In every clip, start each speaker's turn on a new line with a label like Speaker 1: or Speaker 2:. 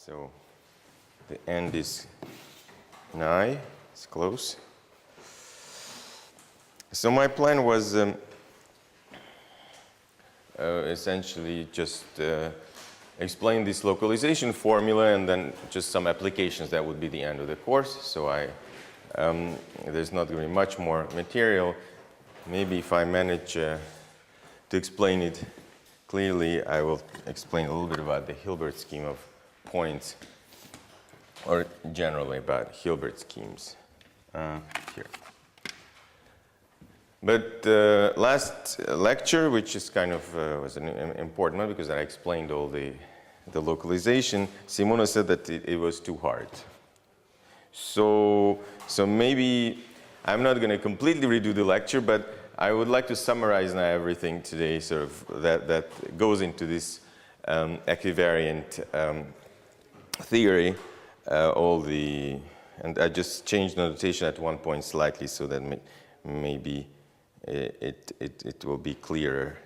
Speaker 1: So the end is nigh, it's close. So my plan was essentially just explain this localization formula and then just some applications. That would be the end of the course. So there's not going to be much more material. Maybe if I manage to explain it clearly, I will explain a little bit about the Hilbert scheme of points, or generally about Hilbert schemes here. But last lecture, which is kind of was an important one because I explained all the localization, Simona said that it was too hard. So maybe I'm not going to completely redo the lecture, but I would like to summarize now everything today, sort of that goes into this equivariant theory, and I just changed the notation at one point slightly so that maybe it will be clearer.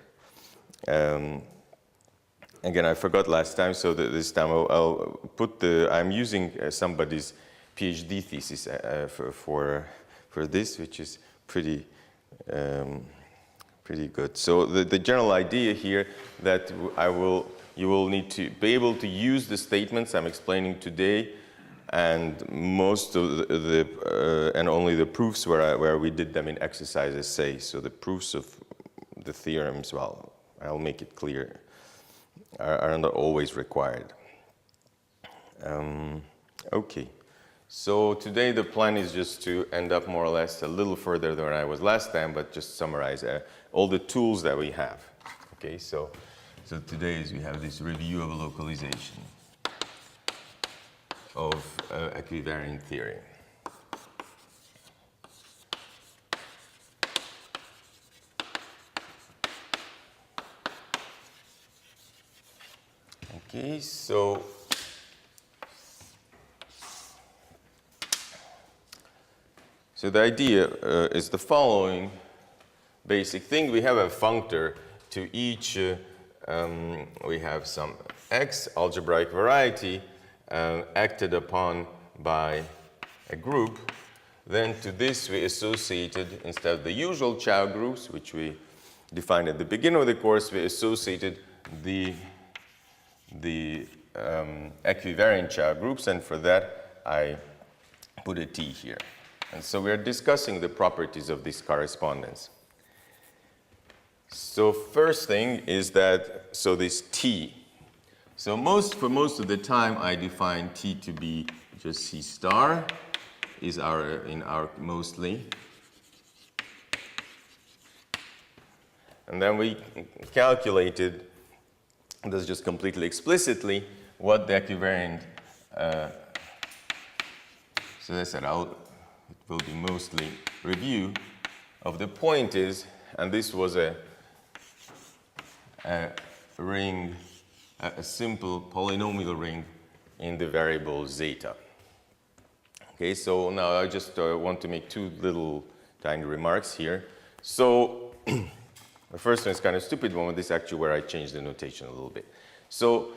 Speaker 1: Again, I forgot last time, so this time I'll put I'm using somebody's PhD thesis for this, which is pretty good. So the general idea here that you will need to be able to use the statements I'm explaining today, and most of and only the proofs where we did them in exercises say. So the proofs of the theorems, well, I'll make it clear, are not always required. Okay. So today the plan is just to end up more or less a little further than I was last time, but just summarize all the tools that we have. Okay, so today we have this review of localization of equivariant theory. Okay, so the idea is the following basic thing. We have a functor to each, we have some x algebraic variety acted upon by a group. Then to this we associated, instead of the usual Chow groups, which we defined at the beginning of the course, we associated the equivariant Chow groups, and for that I put a T here. And so we are discussing the properties of this correspondence. So first thing is that, so this T. So for most of the time I define T to be just C star is in our mostly. And then we calculated, this just completely explicitly, what the equivariant, so I said it will be mostly review of the point is, and this was a ring, a simple polynomial ring in the variable zeta. Okay, so now I just want to make two little tiny remarks here. So the first one is kind of stupid one, but this is actually where I changed the notation a little bit. So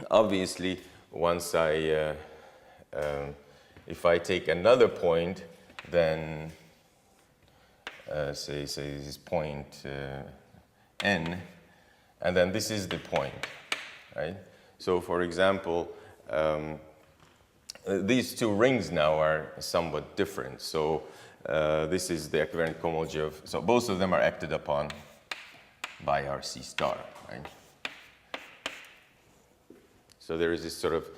Speaker 1: obviously, once if I take another point, then say this is point n, and then this is the point, right? So for example, these two rings now are somewhat different. So this is the equivariant cohomology of, so both of them are acted upon by our C star, right? So there is this sort of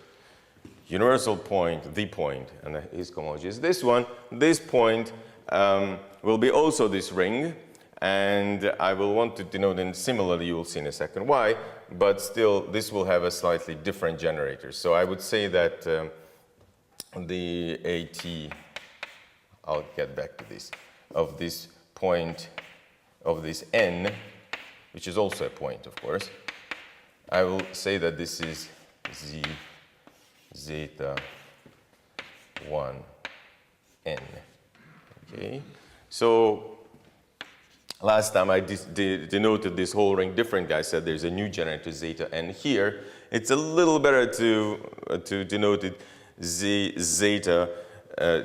Speaker 1: universal point, the point, and his cohomology is this one. This point will be also this ring, and I will want to denote, and similarly you will see in a second why, but still this will have a slightly different generator. So I would say that the AT, I'll get back to this, of this point, of this n, which is also a point, of course, I will say that this is Z zeta 1 n. Okay, so last time I denoted this whole ring differently. I said there's a new generator zeta n here. It's a little better to denote it zeta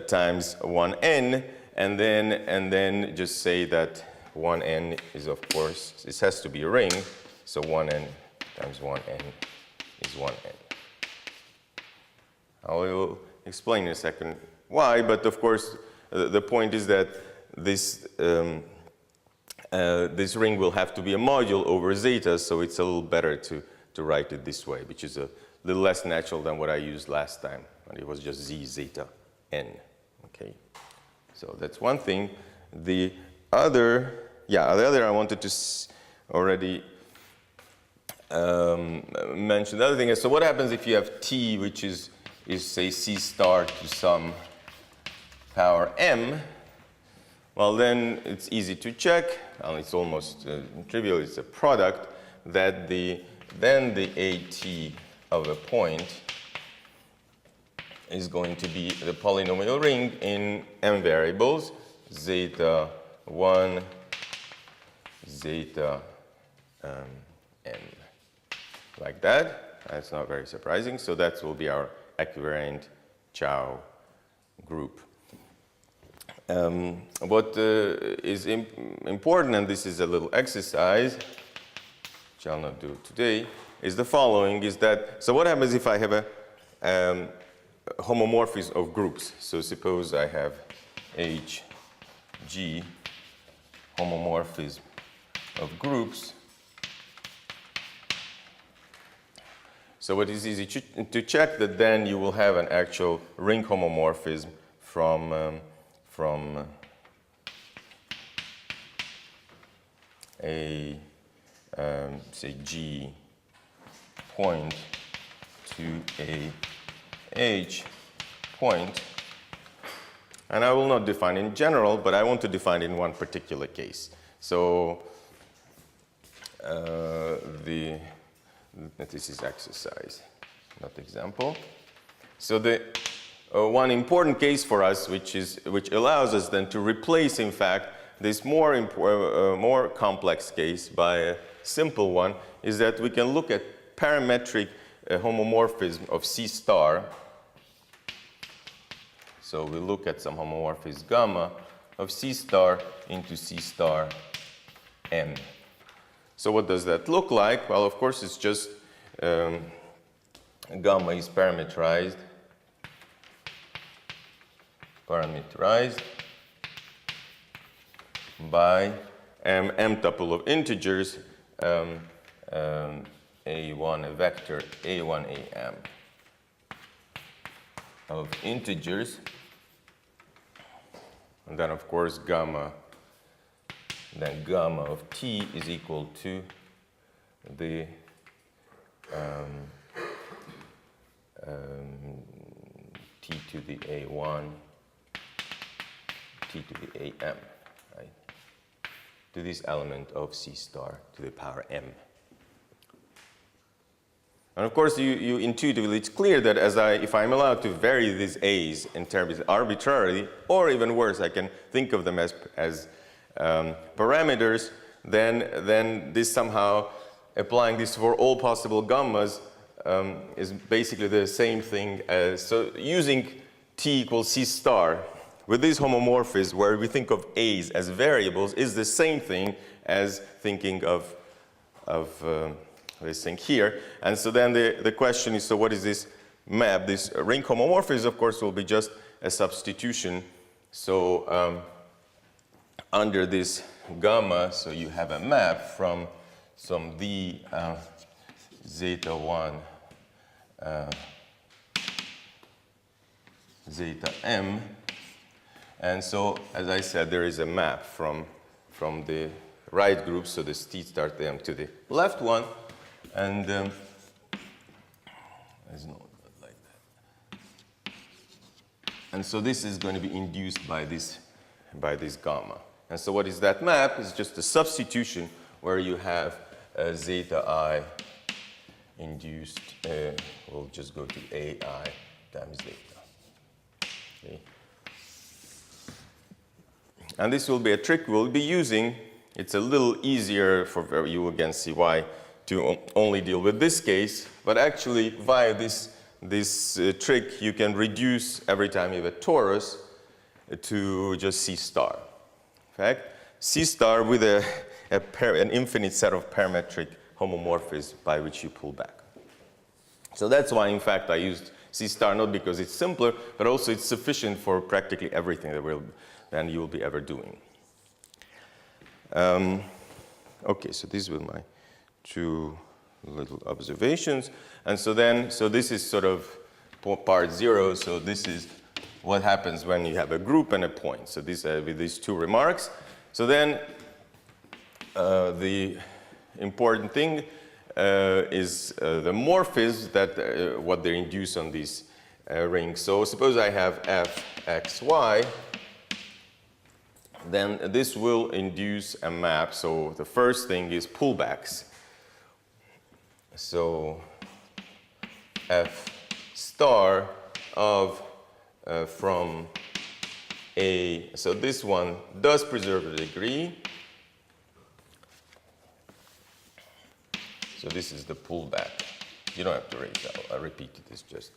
Speaker 1: times 1n, and then just say that 1n is, of course, this has to be a ring, so 1n times 1n is 1n. I will explain in a second why, but of course the point is that this this ring will have to be a module over zeta, so it's a little better to write it this way, which is a little less natural than what I used last time, and it was just z zeta n. Okay, so that's one thing. The other I wanted to already mention. The other thing is, so what happens if you have t, which is say c star to some power m? Well, then it's easy to check, and it's almost trivial. It's a product that then the AT of a point is going to be the polynomial ring in m variables, zeta 1, zeta n, like that. That's not very surprising. So that will be our equivariant Chow group. What is important, and this is a little exercise, which I'll not do today, is the following, is that, so what happens if I have a homomorphism of groups? So suppose I have H, G, homomorphism of groups. So it is easy to check that then you will have an actual ring homomorphism from a say G point to a H point, and I will not define in general, but I want to define in one particular case. So this is exercise, not example. So the one important case for us, which allows us then to replace, in fact, this more complex case by a simple one, is that we can look at parametric homomorphism of C star. So we look at some homomorphism gamma of C star into C star m. So what does that look like? Well, of course, it's just gamma is parametrized by m tuple of integers, a1, a vector a1 am of integers, and then of course gamma of t is equal to the t to the a1, t to the am, right, to this element of C star to the power m. And of course, you intuitively, it's clear that if I'm allowed to vary these a's in terms arbitrarily, or even worse, I can think of them as parameters, then this somehow, applying this for all possible gammas, is basically the same thing as, so using t equals C star with these homomorphisms where we think of a's as variables is the same thing as thinking of this thing here. And so then the question is, so what is this map? This ring homomorphism, of course, will be just a substitution. So under this gamma, so you have a map from some d zeta 1 zeta m. And so, as I said, there is a map from the right group, so the t start them to the left one, and there's no like that. And so this is going to be induced by this gamma. And so what is that map? It's just a substitution where you have zeta I induced, we'll just go to AI times zeta. Okay. And this will be a trick we'll be using. It's a little easier for, you again see why, to only deal with this case. but actually via this trick you can reduce every time you have a torus to just C star. In fact, C star with an infinite set of parametric homomorphisms by which you pull back. So that's why, in fact, I used C star, not because it's simpler, but also it's sufficient for practically everything that you will be ever doing. Okay, so these were my two little observations. And so this is sort of part 0. So this is what happens when you have a group and a point. So with these two remarks. So then the important thing is the morphisms that what they induce on these rings. So suppose I have f x y, then this will induce a map. So the first thing is pullbacks. So f star of from A. So this one does preserve the degree. So this is the pullback. You don't have to read that. I repeated this just.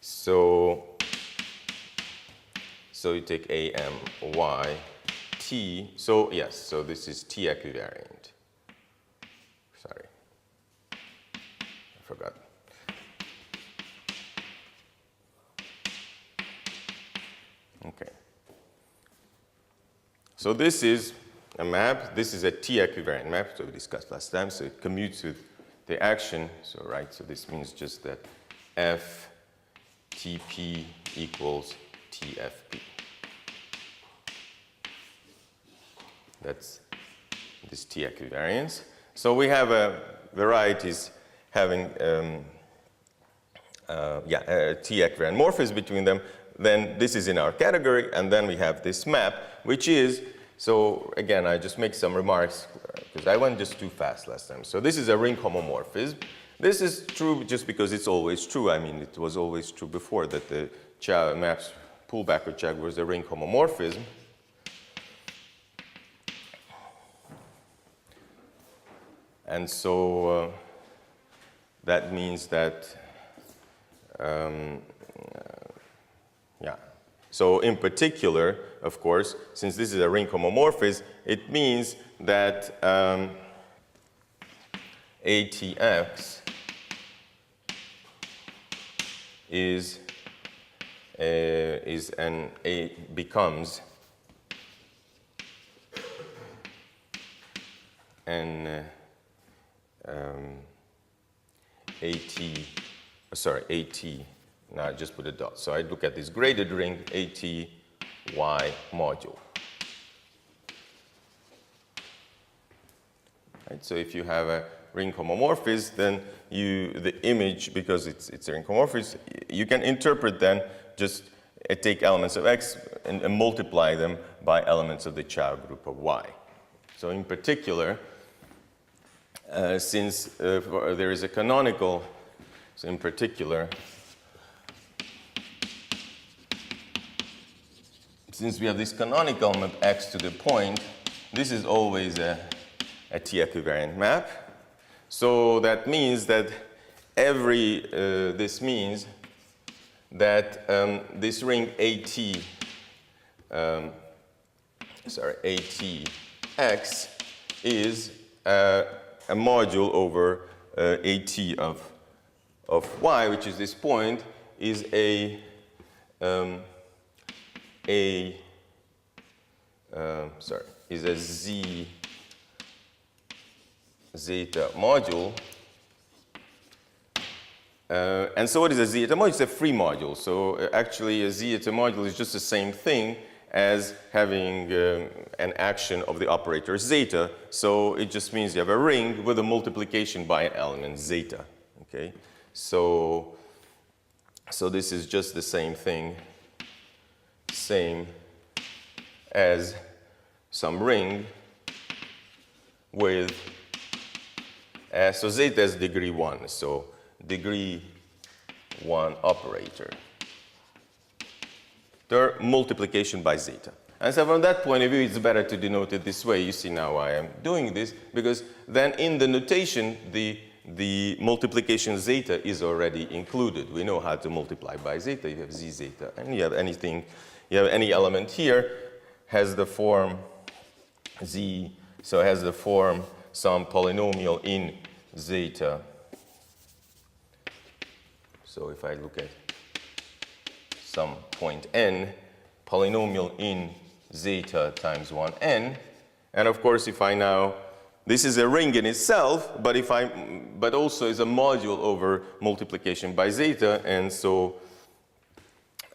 Speaker 1: So you take A, M, Y, T. So yes, so this is T equivariant. Sorry, I forgot. Okay. So this is a map. This is a T equivariant map, so we discussed last time. So it commutes with the action. So right, so this means just that F TP equals TFP. That's this T equivariance. So we have varieties having T equivariant morphisms between them. Then this is in our category, and then we have this map, which is, so again, I just make some remarks because I went just too fast last time. So this is a ring homomorphism. This is true just because it's always true. I mean, it was always true before that the maps pullback or Chag was a ring homomorphism. And so that means that, So in particular, of course, since this is a ring homomorphism, it means that ATX becomes an AT. Now I just put a dot. So I look at this graded ring ATY module. Right? So if you have a ring homomorphism, then the image, because it's a ring homomorphism, you can interpret then just take elements of X and multiply them by elements of the child group of Y. So in particular, since there is a canonical, so in particular, since we have this canonical element X to the point, this is always a T equivariant map. So that means that this means that this ring ATX is a module over AT of Y, which is this point, is a Z zeta module. And so what is a zeta module? It's a free module. So actually a zeta module is just the same thing as having an action of the operator zeta. So it just means you have a ring with a multiplication by an element zeta. Okay? So this is just the same thing, same as some ring with, so zeta is degree 1, so degree 1 operator. Their multiplication by zeta. And so from that point of view, it's better to denote it this way. You see now why I'm doing this, because then in the notation, the multiplication zeta is already included. We know how to multiply by zeta. You have z zeta, and you have anything, you have any element here has the form z, so it has the form some polynomial in zeta. So if I look at some point n, polynomial in zeta times 1n, and of course if I now, this is a ring in itself, but also is a module over multiplication by zeta, and so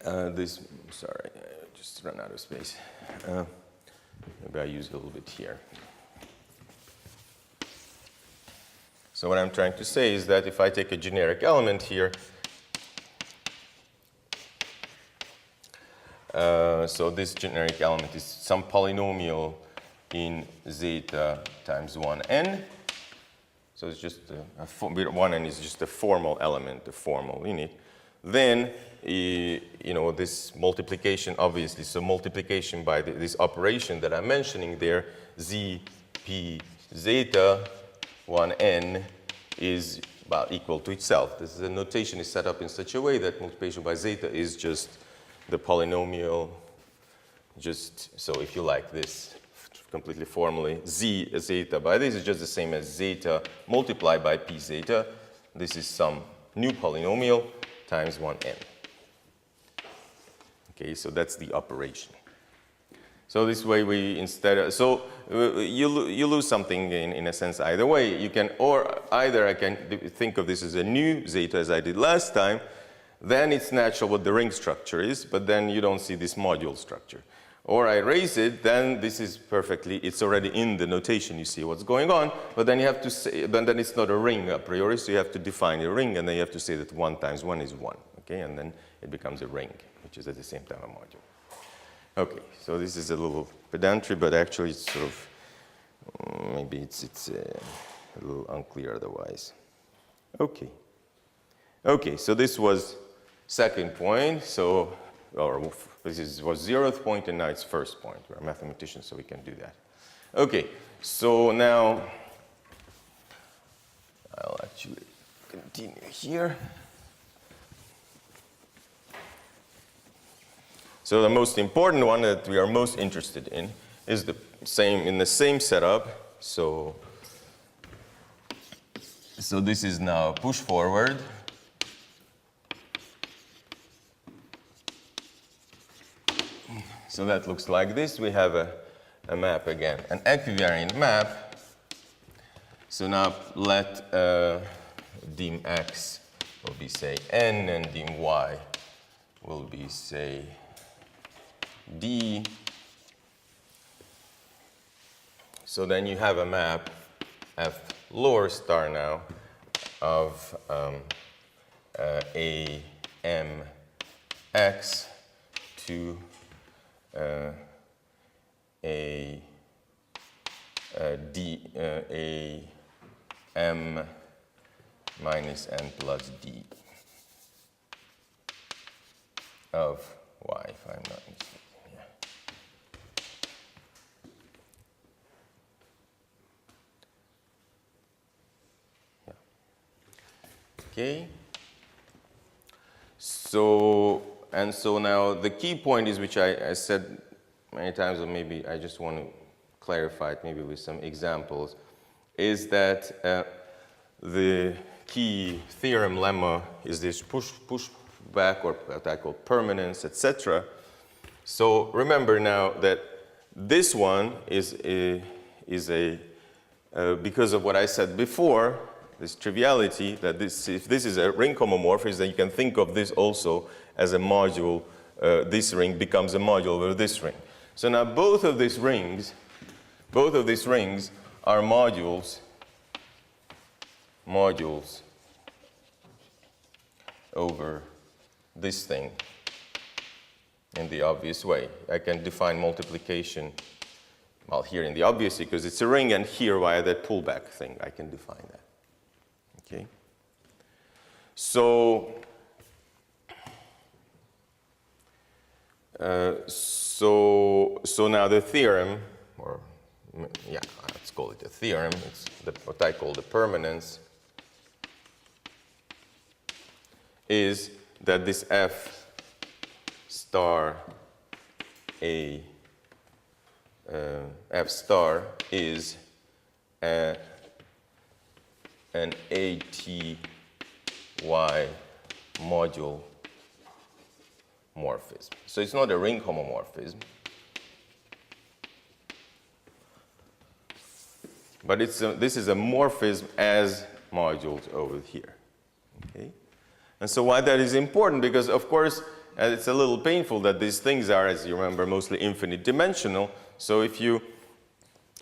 Speaker 1: this, sorry, I just ran out of space. Maybe I use a little bit here. So what I'm trying to say is that if I take a generic element here, so this generic element is some polynomial in zeta times 1n. So it's just 1n is just a formal element, a formal unit. Then, you know, this multiplication, obviously, so multiplication by this operation that I'm mentioning there, z p zeta 1n is about equal to itself. This is the notation is set up in such a way that multiplication by zeta is just the polynomial, just, so if you like this completely formally, z zeta by this is just the same as zeta multiplied by p zeta. This is some new polynomial times 1n. Okay, so that's the operation. So this way we instead of, so you lose something in a sense either way. You can, or either I can think of this as a new zeta as I did last time, then it's natural what the ring structure is, but then you don't see this module structure. Or I raise it, then this is perfectly, it's already in the notation, you see what's going on, but then you have to say, then it's not a ring a priori, so you have to define a ring, and then you have to say that 1 times 1 is 1, okay, and then it becomes a ring, which is at the same time a module. Okay, so this is a little pedantry, but actually it's sort of, maybe it's a little unclear otherwise. Okay. Okay, so this was second point, so, or this was 0th point, and now it's first point. We're mathematicians, so we can do that. Okay, so now I'll actually continue here. So the most important one that we are most interested in is the same setup. So this is now push forward. So that looks like this. We have a map again, an equivariant map. So now let dim x will be, say, n, and dim y will be, say, d. So then you have a map f lower star now of a m x to a m minus n plus d of y, if I'm not mistaken. Yeah. Yeah. Okay. So now the key point is, which I said many times, or maybe I just want to clarify it maybe with some examples, is that the key theorem lemma is this push back, or what I call permanence, etc. So remember now that this one is because of what I said before, this triviality, that if this is a ring homomorphism, then you can think of this also as a module. This ring becomes a module over this ring. So now both of these rings are modules over this thing in the obvious way. I can define multiplication, well, here in the obvious because it's a ring, and here via that pullback thing I can define that. Okay? So So now the theorem, or yeah, let's call it a theorem. It's what I call the permanence, is that this F star A, F star is an ATY module morphism. So it's not a ring homomorphism, but this is a morphism as modules over here. Okay? And so why that is important, because of course it's a little painful that these things are, as you remember, mostly infinite dimensional. So if you,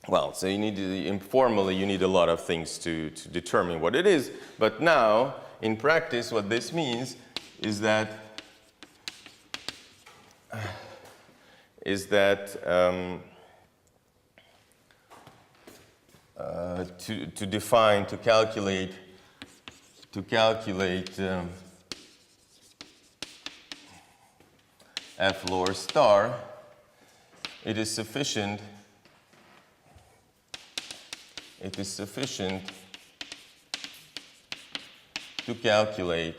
Speaker 1: well, so you need to, informally you need a lot of things to determine what it is. But now, in practice, what this means is that to define, to calculate F lower star, it is sufficient to calculate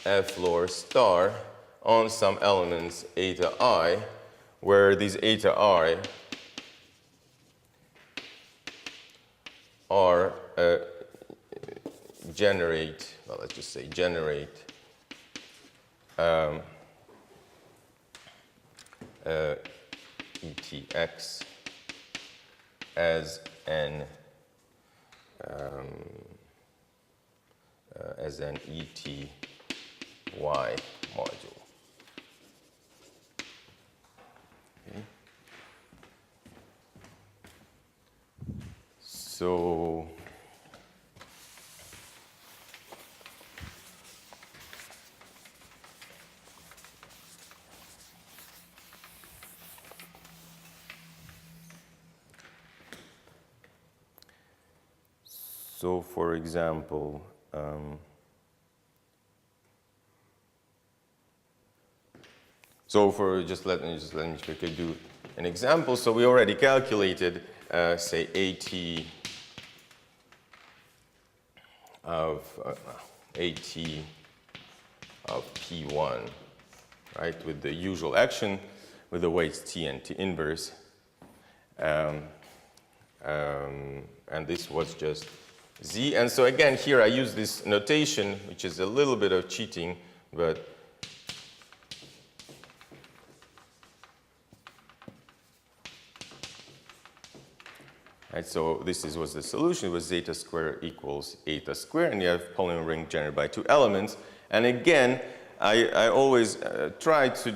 Speaker 1: F lower star on some elements eta I, where these eta I are generate, well, let's just say generate ETX as an ETY module. Okay. So for example, just let me quickly do an example. So we already calculated, say, AT of P1, right, with the usual action, with the weights T and T inverse, and this was just Z. And so again, here I use this notation, which is a little bit of cheating, but right, so this was the solution. It was zeta square equals eta square, and you have polynomial ring generated by two elements. And again, I always try to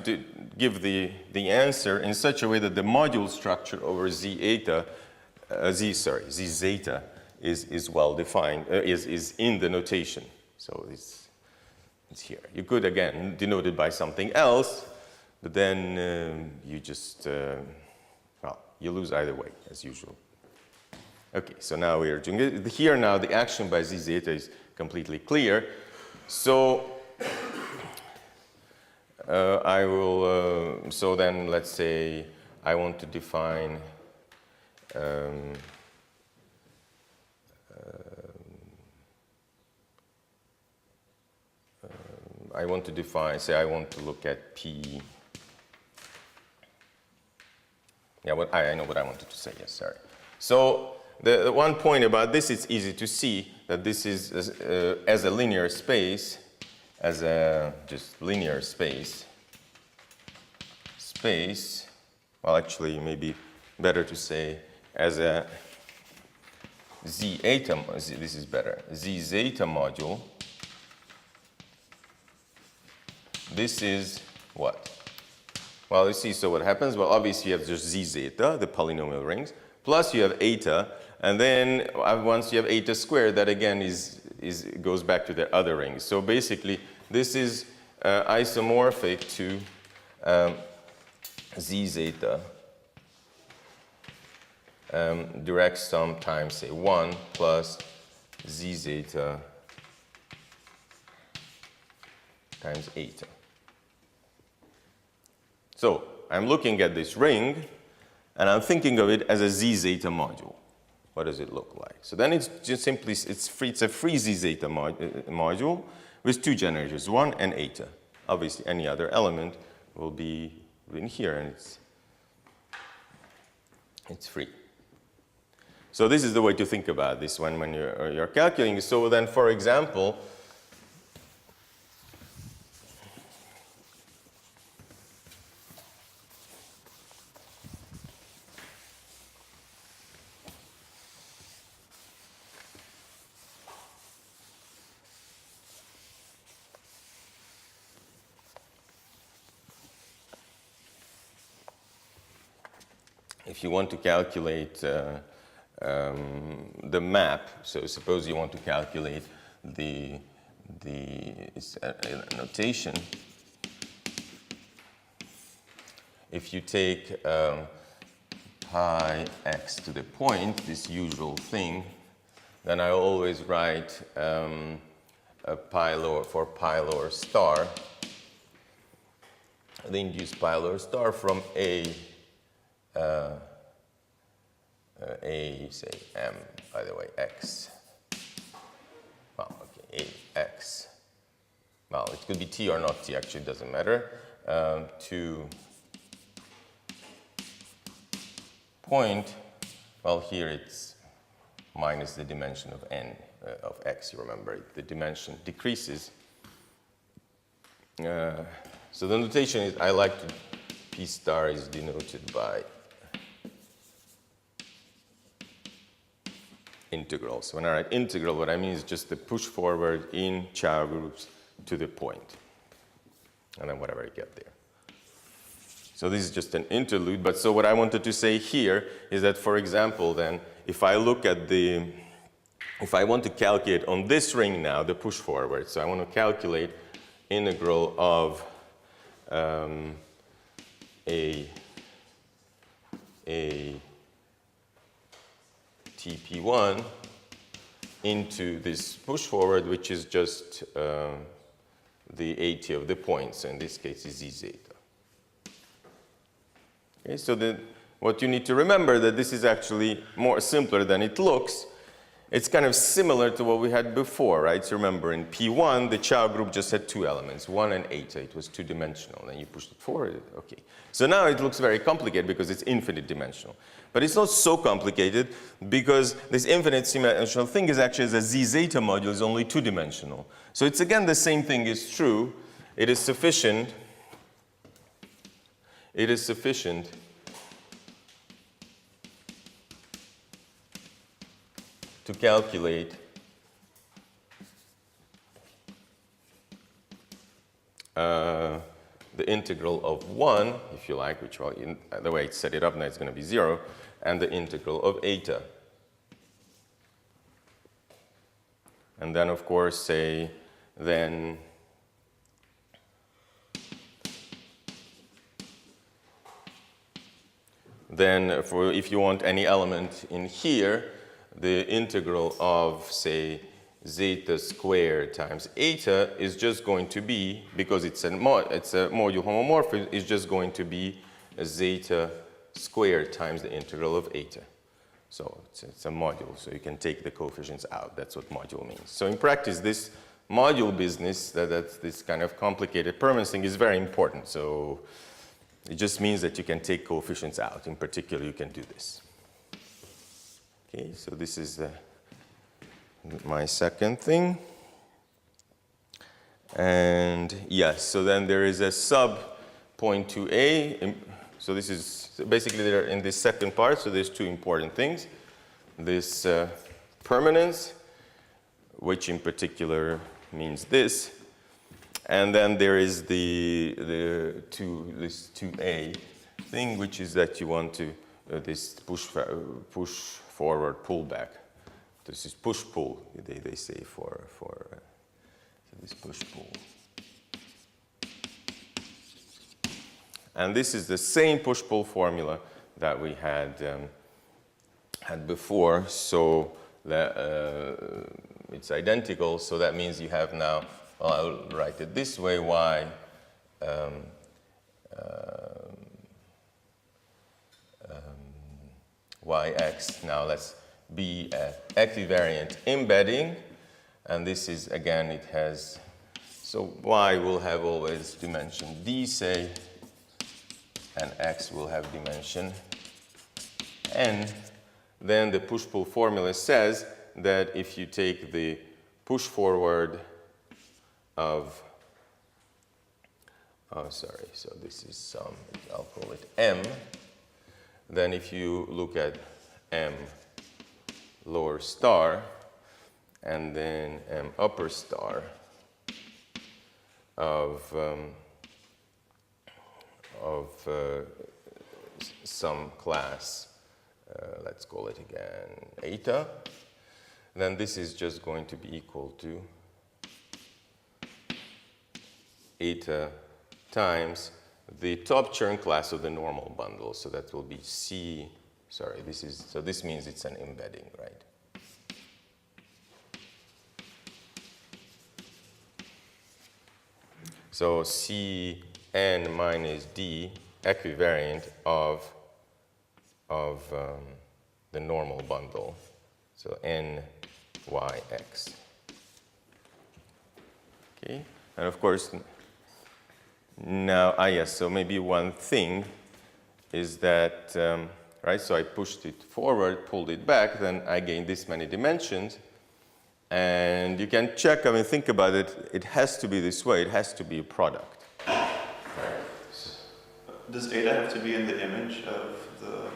Speaker 1: give the answer in such a way that the module structure over Z zeta is well defined, is in the notation. So it's here. You could again denote it by something else, but then you just well, you lose either way as usual. Okay, so now we are doing it. Here now the action by Z zeta is completely clear. So I will. So then let's say I want to define. I want to define, say I want to look at P. Yeah, I know what I wanted to say, yes, sorry. So the one point about this, it's easy to see that this is as a linear space, as a just linear space, well actually maybe better to say as a Z eta, this is better, Z zeta module. This is what? Well, you see, so what happens? Well, obviously you have just Z zeta, the polynomial rings, plus you have eta, and then once you have eta squared, that again goes back to the other rings. So basically, this is isomorphic to Z zeta direct sum times, say, 1 plus Z zeta times eta. So I'm looking at this ring, and I'm thinking of it as a z-zeta module. What does it look like? So then it's just simply, it's a free z-zeta module with two generators, 1 and eta. Obviously, any other element will be in here, and it's free. So this is the way to think about this when you're calculating. So then, for example, if you want to calculate the map, so suppose you want to calculate the notation. If you take pi x to the point, this usual thing, then I always write a pi lower for pi lower star, the induced pi lower star from say m, by the way, x. Well, okay, ax. Well, it could be t or not t, actually, it doesn't matter. To point, well, here it's minus the dimension of n, of x, you remember, the dimension decreases. So the notation is, I like to, p star is denoted by integral. So when I write integral, what I mean is just the push forward in Chow groups to the point, and then whatever you get there. So this is just an interlude, but so what I wanted to say here is that, for example, then, if I look at if I want to calculate on this ring now, the push forward, so I want to calculate integral of a TP1 into this push forward, which is just the AT of the points, in this case is Z zeta. Okay, so what you need to remember that this is actually more simpler than it looks. It's kind of similar to what we had before, right? So remember, in P1, the Chow group just had two elements, 1 and eta. It was two-dimensional. Then you pushed it forward. Okay. So now it looks very complicated because it's infinite dimensional. But it's not so complicated because this infinite dimensional thing is actually, as a z-zeta module, is only two-dimensional. So it's, again, the same thing is true. It is sufficient. It is sufficient to calculate the integral of 1, if you like, which, well, the way I set it up now, it's going to be 0, and the integral of eta. And then, of course, say, then if you want any element in here, the integral of, say, zeta squared times eta is just going to be, because it's a module homomorphism, is just going to be a zeta squared times the integral of eta. So it's a module, so you can take the coefficients out. That's what module means. So in practice, this module business, that's this kind of complicated permanence thing, is very important. So it just means that you can take coefficients out. In particular, you can do this. Okay, so this is my second thing. And yes, so then there is a sub point 2a. So this is basically there in this second part. So there's two important things. This permanence, which in particular means this. And then there is this 2a thing, which is that you want to this push forward pullback. This is push pull. They say for this push pull. And this is the same push pull formula that we had before. So that, it's identical. So that means you have now. Well, I'll write it this way: y yx. Now let's be an equivariant embedding, and this is, again, it has, so y will have always dimension d, say, and x will have dimension n. Then the push-pull formula says that if you take the push forward of, so this is some, I'll call it m, then if you look at m lower star and then m upper star of some class, let's call it again eta, then this is just going to be equal to eta times the top Chern class of the normal bundle. So that will be C, sorry, this is, so this means it's an embedding, right? So Cn minus D equivariant of the normal bundle. So N yx. Okay, and of course, now, yes, so maybe one thing is that, right, so I pushed it forward, pulled it back, then I gained this many dimensions. And you can check, I mean, think about it, it has to be this way, it has to be a product.
Speaker 2: Does eta have to be in the image of the,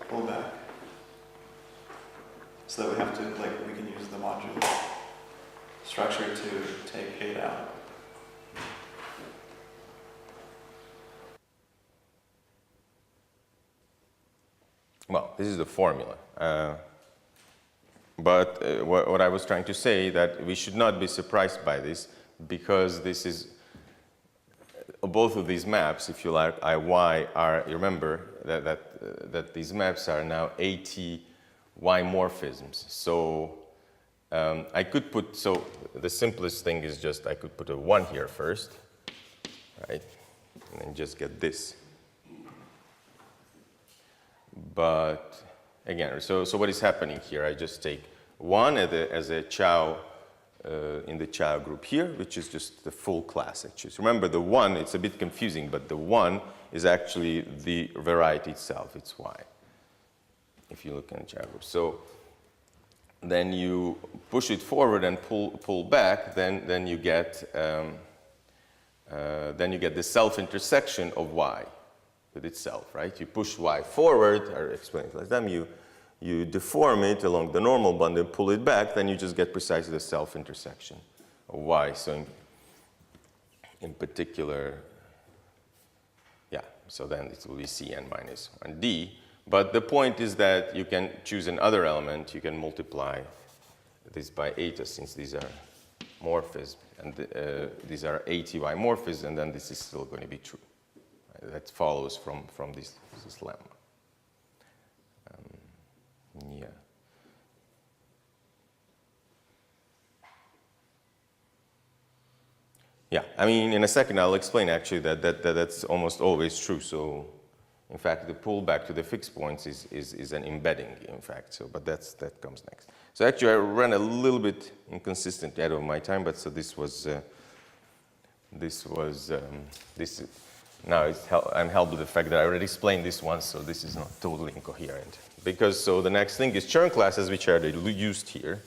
Speaker 2: pullback? So that we have to, like, we can use the module structure to take eta out.
Speaker 1: Well, this is the formula. But what I was trying to say that we should not be surprised by this, because this is, both of these maps, if you like, y are, you remember that these maps are now AT Y morphisms. So I could put, so the simplest thing is just I could put a 1 here first, right? And then just get this. But again, so what is happening here? I just take 1 as a chow in the chow group here, which is just the full class actually. So remember the 1, it's a bit confusing, but the 1 is actually the variety itself, it's y. If you look in the chow group. So then you push it forward and pull back, then you get the self-intersection of y with itself, right? You push y forward, or explain it like that, you deform it along the normal bundle, pull it back, then you just get precisely the self-intersection of y. So in particular, yeah, so then it will be Cn minus 1d. But the point is that you can choose another element, you can multiply this by eta, since these are morphisms, and these are ATY morphisms, and then this is still going to be true. That follows from this lemma. Yeah. Yeah, I mean, in a second I'll explain actually that's almost always true. So, in fact, the pullback to the fixed points is an embedding, in fact. So, but that comes next. So actually, I ran a little bit inconsistent out of my time, but so this was. Now I'm helped with the fact that I already explained this once, so this is not totally incoherent. Because so the next thing is Chern classes, which are used here.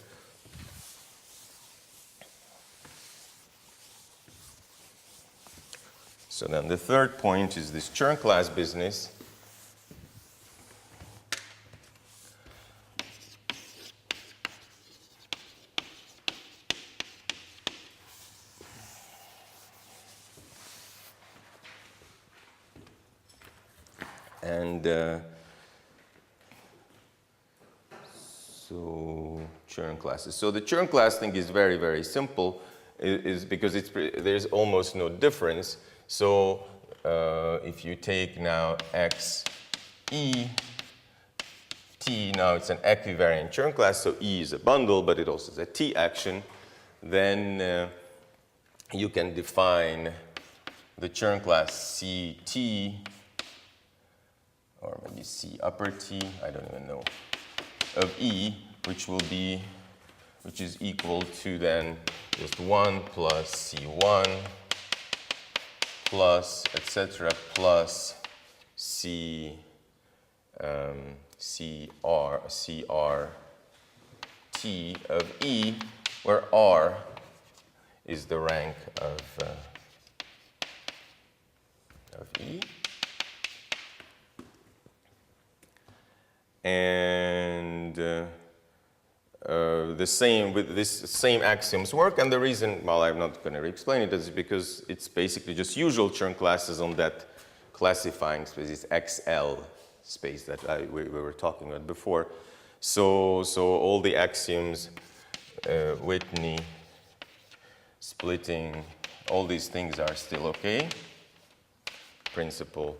Speaker 1: So then the third point is this Chern class business. And so Chern classes. So the Chern class thing is very, very simple, is because there's almost no difference. So if you take now x e t, now it's an equivariant Chern class, so E is a bundle, but it also is a T action, then you can define the Chern class CT, or maybe C upper T, I don't even know, of E, which is equal to then just 1 plus C1 plus etc. plus CRT of E, where R is the rank of E. And the same with this same axioms work, and the reason, well, I'm not going to explain it, is because it's basically just usual Chern classes on that classifying space, this XL space that we were talking about before. So all the axioms, Whitney, splitting, all these things are still okay. Principle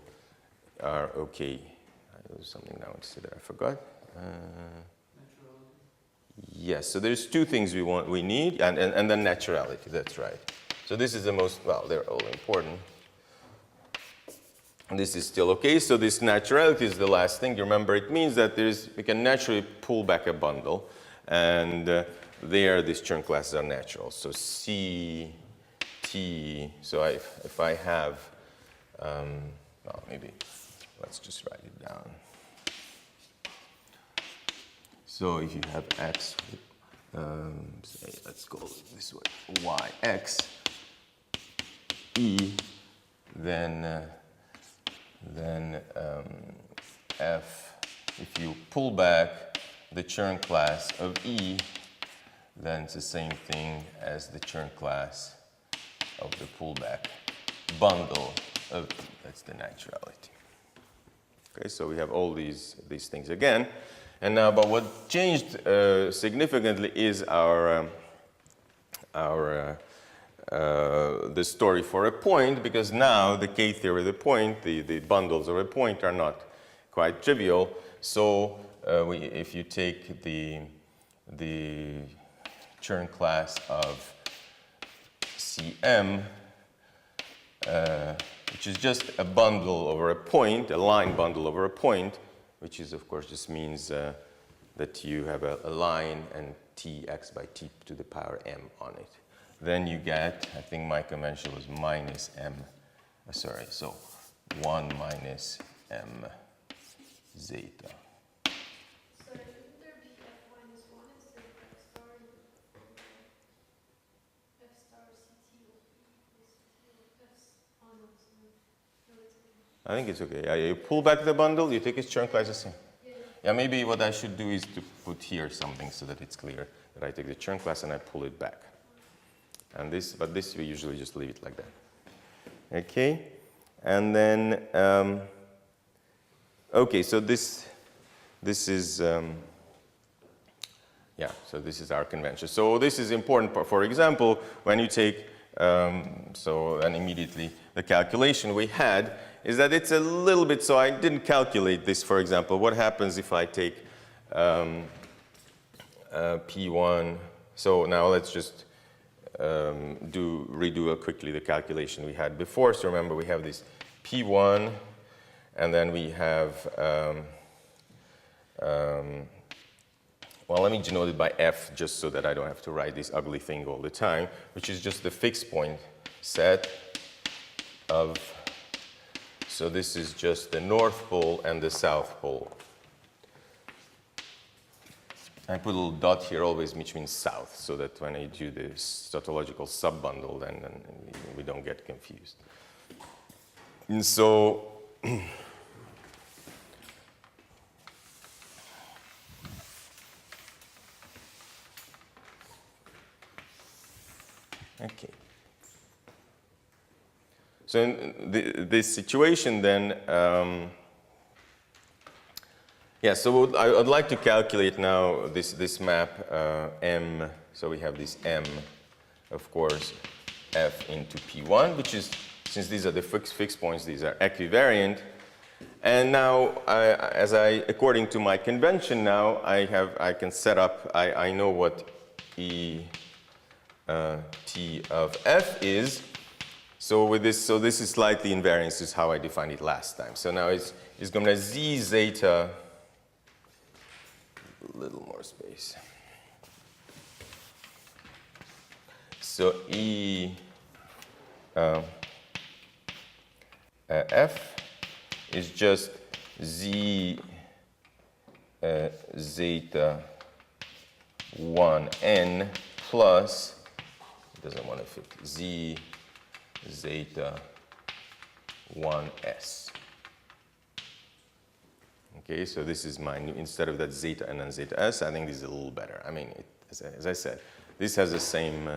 Speaker 1: are okay. There's something now instead I forgot. Yes, so there's two things we need, and then naturality, that's right. So this is the most, well, they're all important. And this is still okay, so this naturality is the last thing. You remember, it means that we can naturally pull back a bundle, and there these Chern classes are natural. So C, T, so if I have, well, maybe let's just write it down. So if you have X, say, let's go this way, Y, X, E, then F, if you pull back the Chern class of E, then it's the same thing as the Chern class of the pullback bundle of E. That's the naturality. Okay, so we have all these things again. And now, but what changed significantly is the story for a point, because now the K-theory of the point, the bundles of a point are not quite trivial. So if you take the Chern class of CM, which is just a bundle over a point, a line bundle over a point, which is, of course, just means that you have a line and Tx by T to the power M on it. Then you get, I think my convention was minus M, sorry, so 1 minus M zeta.
Speaker 3: So shouldn't there be F minus 1 instead of F star? F star CT will be F. Oh no, sorry. No, it's okay.
Speaker 1: I think it's okay. You pull back the bundle, you take its Chern class the same. Yeah, maybe what I should do is to put here something so that it's clear that I take the Chern class and I pull it back. And but this we usually just leave it like that. Okay, and then okay, so this is yeah. So this is our convention. So this is important. For example, when you take so and immediately the calculation we had is that it's a little bit. So I didn't calculate this. For example, what happens if I take P1? So now let's just redo quickly the calculation we had before. So remember, we have this P1, and then we have, well, let me denote it by F just so that I don't have to write this ugly thing all the time, which is just the fixed point set of, so this is just the North Pole and the South Pole. I put a little dot here always, which means south, so that when I do this tautological subbundle, then we don't get confused. And so, okay. So in this situation, then, yeah, so I'd like to calculate now this map M. So we have this M, of course, F into P1, which is, since these are the fixed points, these are equivariant. And now, according to my convention now, I can set up, I know what E T of F is. So with this, so this is slightly invariance, is how I defined it last time. So now it's going to z zeta, a little more space. So E F is just z zeta 1n plus, it doesn't want to fit, z zeta 1s. Okay, so this is my new, instead of that zeta n and zeta s, I think this is a little better. I mean, as I said, this has the same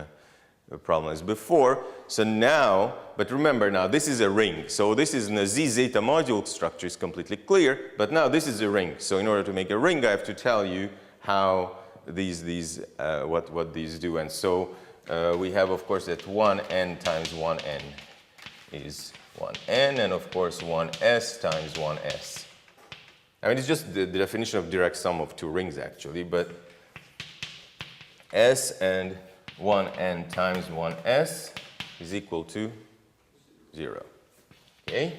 Speaker 1: problem as before. So now, but remember now, this is a ring. So this is in a z zeta module structure is completely clear, but now this is a ring. So in order to make a ring, I have to tell you how what these do. And so we have, of course, that 1n times 1n is 1n, and of course 1s times 1s. I mean, it's just the definition of direct sum of two rings, actually, but s and 1n times 1s is equal to 0. Okay?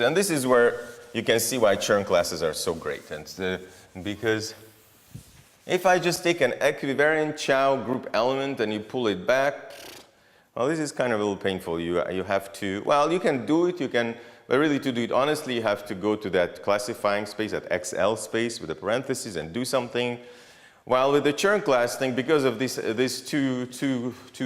Speaker 1: And this is where you can see why Chern classes are so great. And because if I just take an equivariant Chow group element and you pull it back, well, this is kind of a little painful. You have to, well, you can do it, but really to do it honestly, you have to go to that classifying space, that XL space with the parentheses and do something. While with the Chern class thing, because of these two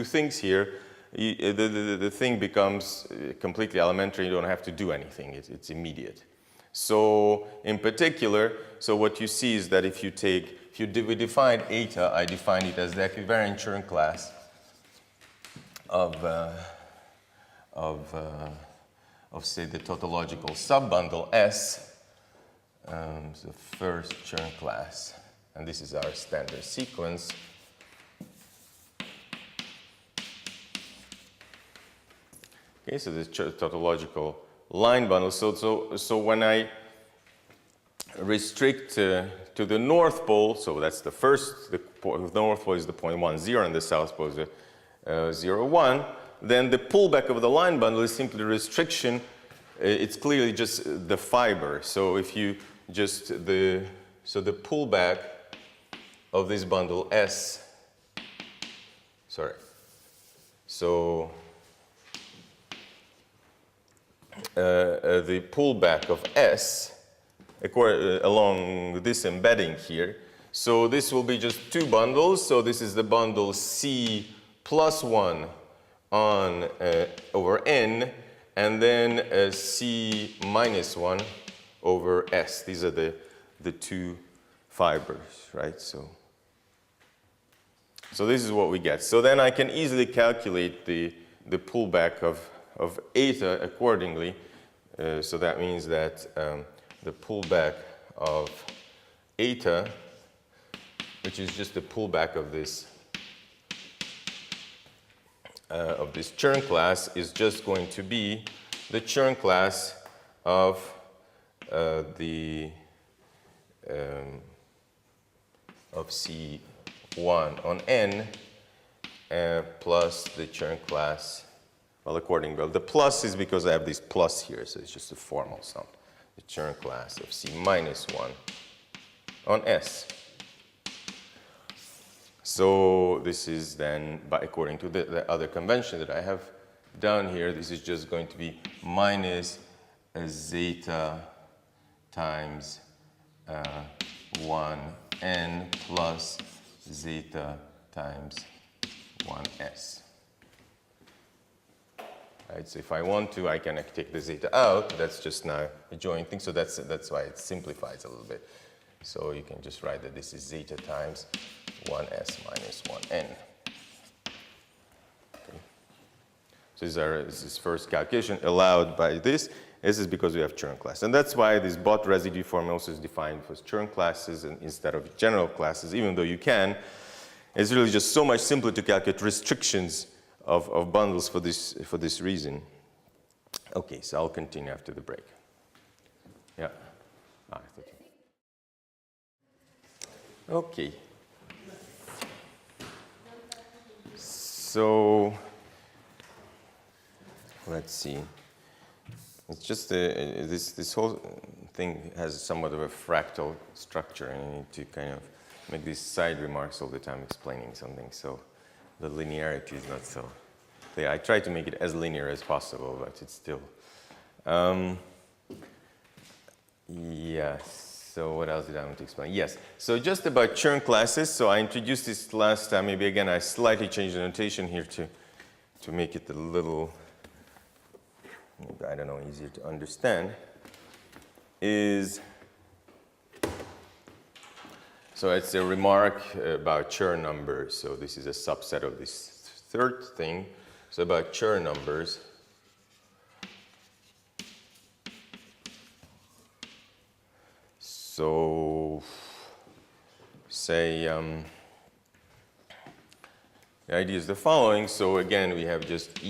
Speaker 1: things here, the thing becomes completely elementary. You don't have to do anything. It's immediate. So in particular, so what you see is that if we define eta, I define it as the equivariant Chern class of say the tautological subbundle S, the first Chern class, and this is our standard sequence. Okay, so this tautological line bundle. So when I restrict to the north pole, so that's the first, the north pole is the point 1, 0, and the south pole is the 0, 1, then the pullback of the line bundle is simply the restriction. It's clearly just the fiber. So if you just the pullback of this bundle S, sorry, so the pullback of S along this embedding here. So this will be just two bundles. So this is the bundle C plus 1 on over N, and then C minus 1 over S. These are the two fibers, right? So this is what we get. So then I can easily calculate the pullback of eta accordingly. So that means that the pullback of eta, which is just the pullback of this Chern class, is just going to be the Chern class of C1 on N plus the Chern class. Well, the plus is because I have this plus here, so it's just a formal sum. The Chern class of C minus 1 on S. So this is then, according to the other convention that I have done here, this is just going to be minus zeta times 1n plus zeta times 1s. Right, so if I want to, I can take the zeta out. That's just now a joint thing. So that's why it simplifies a little bit. So you can just write that this is zeta times 1s minus 1n. Okay. So this is first calculation allowed by this. This is because we have Chern class. And that's why this bot residue form also is defined for Chern classes instead of general classes, even though you can. It's really just so much simpler to calculate restrictions of bundles for this reason. Okay, so I'll continue after the break. Yeah. I thought Okay. So let's see. It's just this whole thing has somewhat of a fractal structure, and you need to kind of make these side remarks all the time explaining something. So the linearity is not so. Yeah, I try to make it as linear as possible, but it's still. Yes. So what else did I want to explain? Yes. So just about Chern classes. So I introduced this last time. Maybe again I slightly changed the notation here to make it a little, I don't know, easier to understand. So it's a remark about Chern numbers. So this is a subset of this third thing. So about Chern numbers. So say the idea is the following. So again, we have just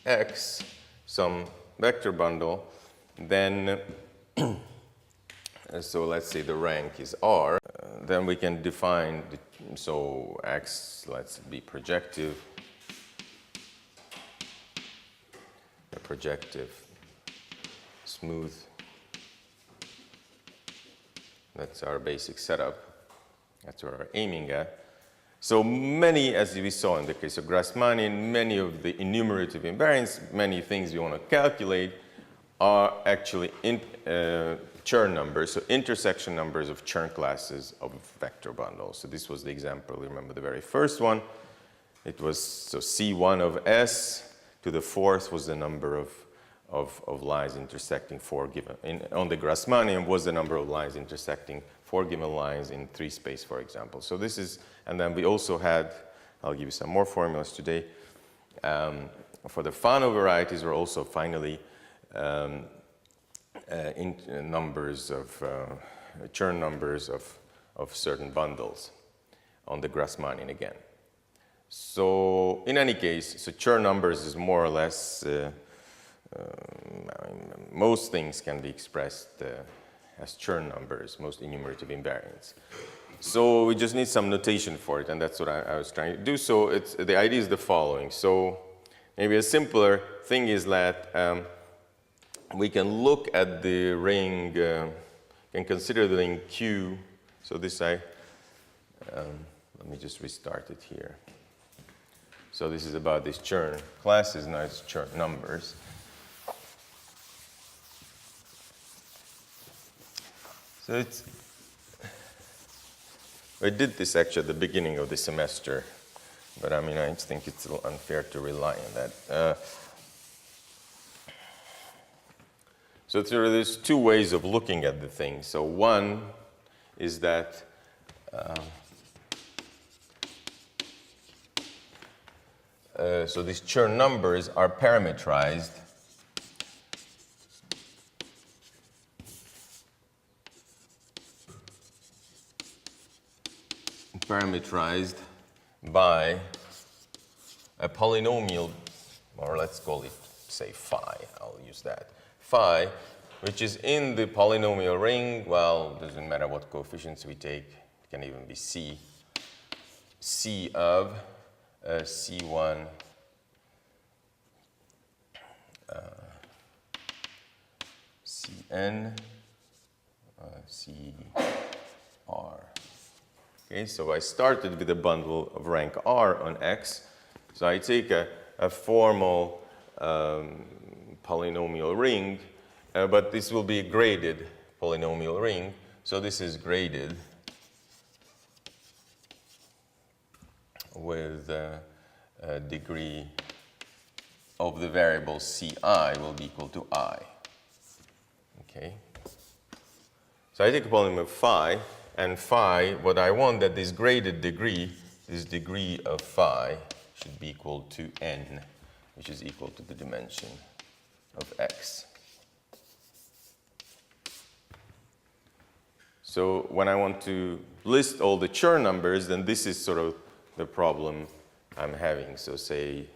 Speaker 1: Ex, some vector bundle. Then, so let's say the rank is R. Then we can define, so X, let's be projective. A projective, smooth. That's our basic setup. That's what we're aiming at. So many, as we saw in the case of Grassmannian, many of the enumerative invariants, many things we want to calculate are actually Chern numbers, so intersection numbers of Chern classes of vector bundles. So this was the example, remember the very first one. It was, so C1 of S to the fourth was the number of lines intersecting four given, on the Grassmannian was the number of lines intersecting four given lines in 3 space, for example. So this is, and then we also had, I'll give you some more formulas today. For the Fano varieties, we're also finally numbers of, Chern numbers of certain bundles on the Grassmannian again. So in any case, so Chern numbers is more or less, most things can be expressed as Chern numbers, most enumerative invariants. So we just need some notation for it, and that's what I was trying to do. So the idea is the following. So maybe a simpler thing is that we can look at the ring, can consider the ring Q. So this let me just restart it here. So this is about these Chern classes, now it's Chern numbers. So I did this actually at the beginning of the semester, but I mean, I just think it's a little unfair to rely on that. So there's 2 ways of looking at the thing. So one is that so these Chern numbers are parametrized by a polynomial, or let's call it, say, phi. I'll use that. Phi, which is in the polynomial ring. Well, doesn't matter what coefficients we take. It can even be C. C of C1 Cn Cr. Okay, so I started with a bundle of rank R on X. So I take a formal polynomial ring, but this will be a graded polynomial ring. So this is graded with a degree of the variable Ci will be equal to I. Okay. So I take a polynomial phi, and phi, what I want that this graded degree, this degree of phi, should be equal to n, which is equal to the dimension of X. So when I want to list all the Chern numbers, then this is sort of the problem I'm having. So say,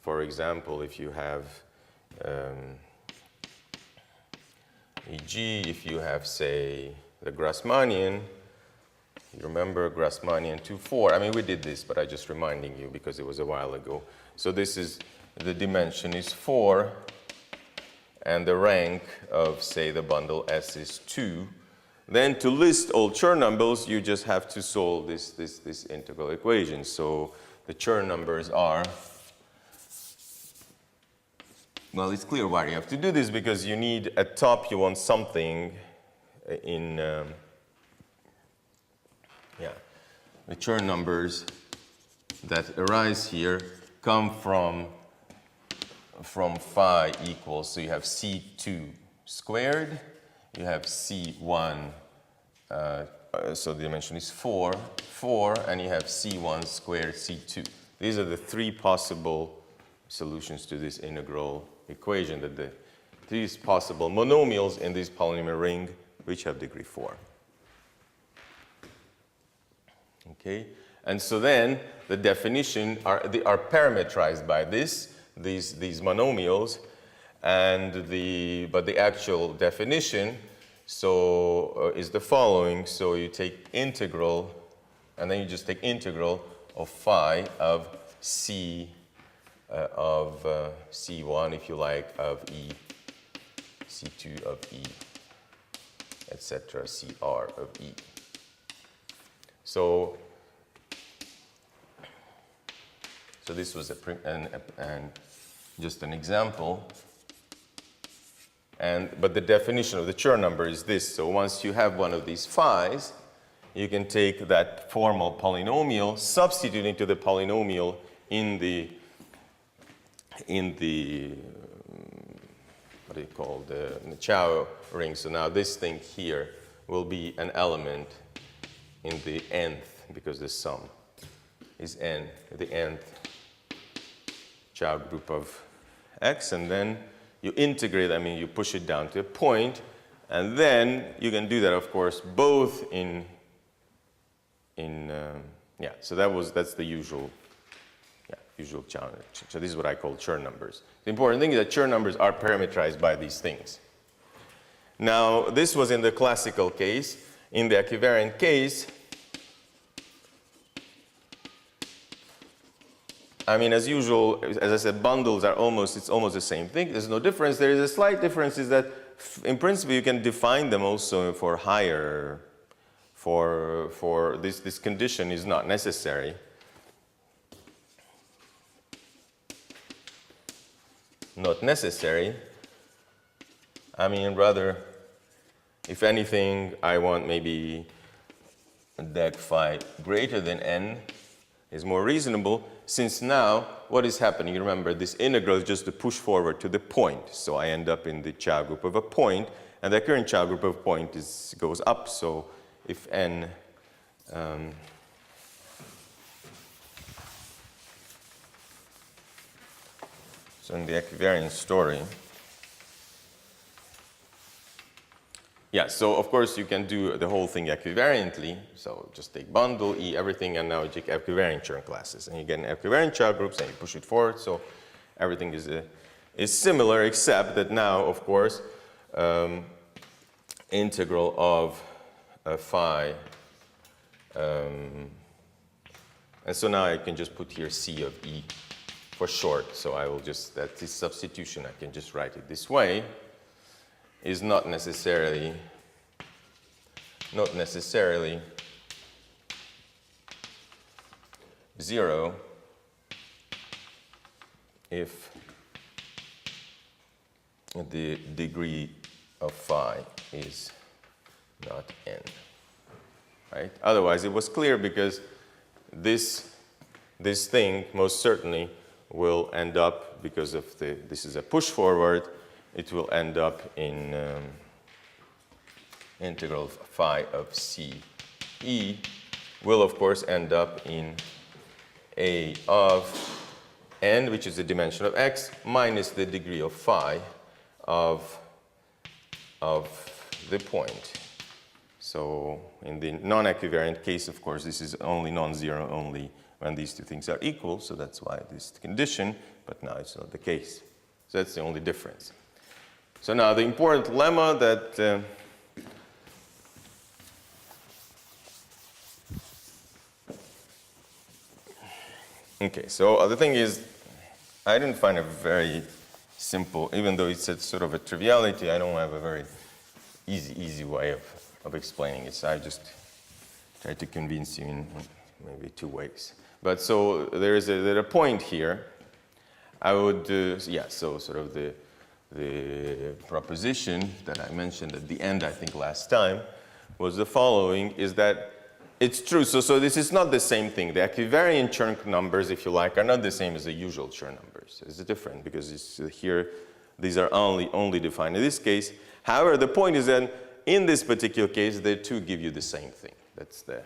Speaker 1: for example, if you have e.g., if you have, say, the Grassmannian, You remember Grassmannian 2,4. I mean, we did this, but I'm just reminding you because it was a while ago. So this is, the dimension is 4, and the rank of, say, the bundle S is 2. Then to list all Chern numbers, you just have to solve this integral equation. So the Chern numbers are, well, it's clear why you have to do this, because you need, at top, you want something in, the Chern numbers that arise here come from phi equals, so you have C2 squared, you have C1, so the dimension is 4, and you have C1 squared C2. These are the three possible solutions to this integral equation, that the three possible monomials in this polynomial ring which have degree 4. Okay, and so then the definition they are parametrized by these monomials, and but the actual definition is the following. So you take integral, and then you just take integral of phi of C of C1, if you like, of E, C2 of E, etc., CR of E. So this was just an example, but the definition of the Chern number is this. So once you have one of these phis, you can take that formal polynomial, substitute into the polynomial in the what do you call the Chow ring. So now this thing here will be an element in the nth, because the sum is n, the nth Chow group of x, and then you integrate, I mean, you push it down to a point, and then you can do that, of course, both so that's the usual challenge. So this is what I call Chern numbers. The important thing is that Chern numbers are parametrized by these things. Now, this was in the classical case. In the equivariant case, I mean, as usual, as I said, bundles are it's almost the same thing. There's no difference. There is a slight difference, is that in principle you can define them also for higher, for this condition is not necessary. Not necessary. I mean, rather, if anything, I want maybe deg phi greater than n is more reasonable, since now what is happening? Remember, this integral is just to push forward to the point. So I end up in the Chow group of a point, and the current Chow group of a point goes up. So if n so in the equivariant story, so of course you can do the whole thing equivariantly. So just take bundle, E, everything, and now you take equivariant Chern classes. And you get an equivariant Chow groups, and you push it forward. So everything is similar, except that now, of course, integral of phi. And so now I can just put here C of E for short. So I will just, that's this substitution, I can just write it this way, is not necessarily 0 if the degree of phi is not n, right? Otherwise, it was clear, because this thing most certainly will end up, because of this is a push forward, it will end up in integral of phi of C E will, of course, end up in A of n, which is the dimension of x, minus the degree of phi of the point. So in the non-equivariant case, of course, this is only non-zero only when these two things are equal. So that's why this condition, but now it's not the case. So that's the only difference. So now the important lemma that Okay, so the thing is, I didn't find a very simple, even though it's a sort of a triviality, I don't have a very easy way of explaining it. So I just try to convince you in maybe two ways. But so there's a point here. I would, yeah, so sort of the proposition that I mentioned at the end, I think last time, was the following, is that it's true. So this is not the same thing. The equivariant Chern numbers, if you like, are not the same as the usual Chern numbers. It's different because it's, here these are only defined in this case. However, the point is that in this particular case, the two give you the same thing. That's the,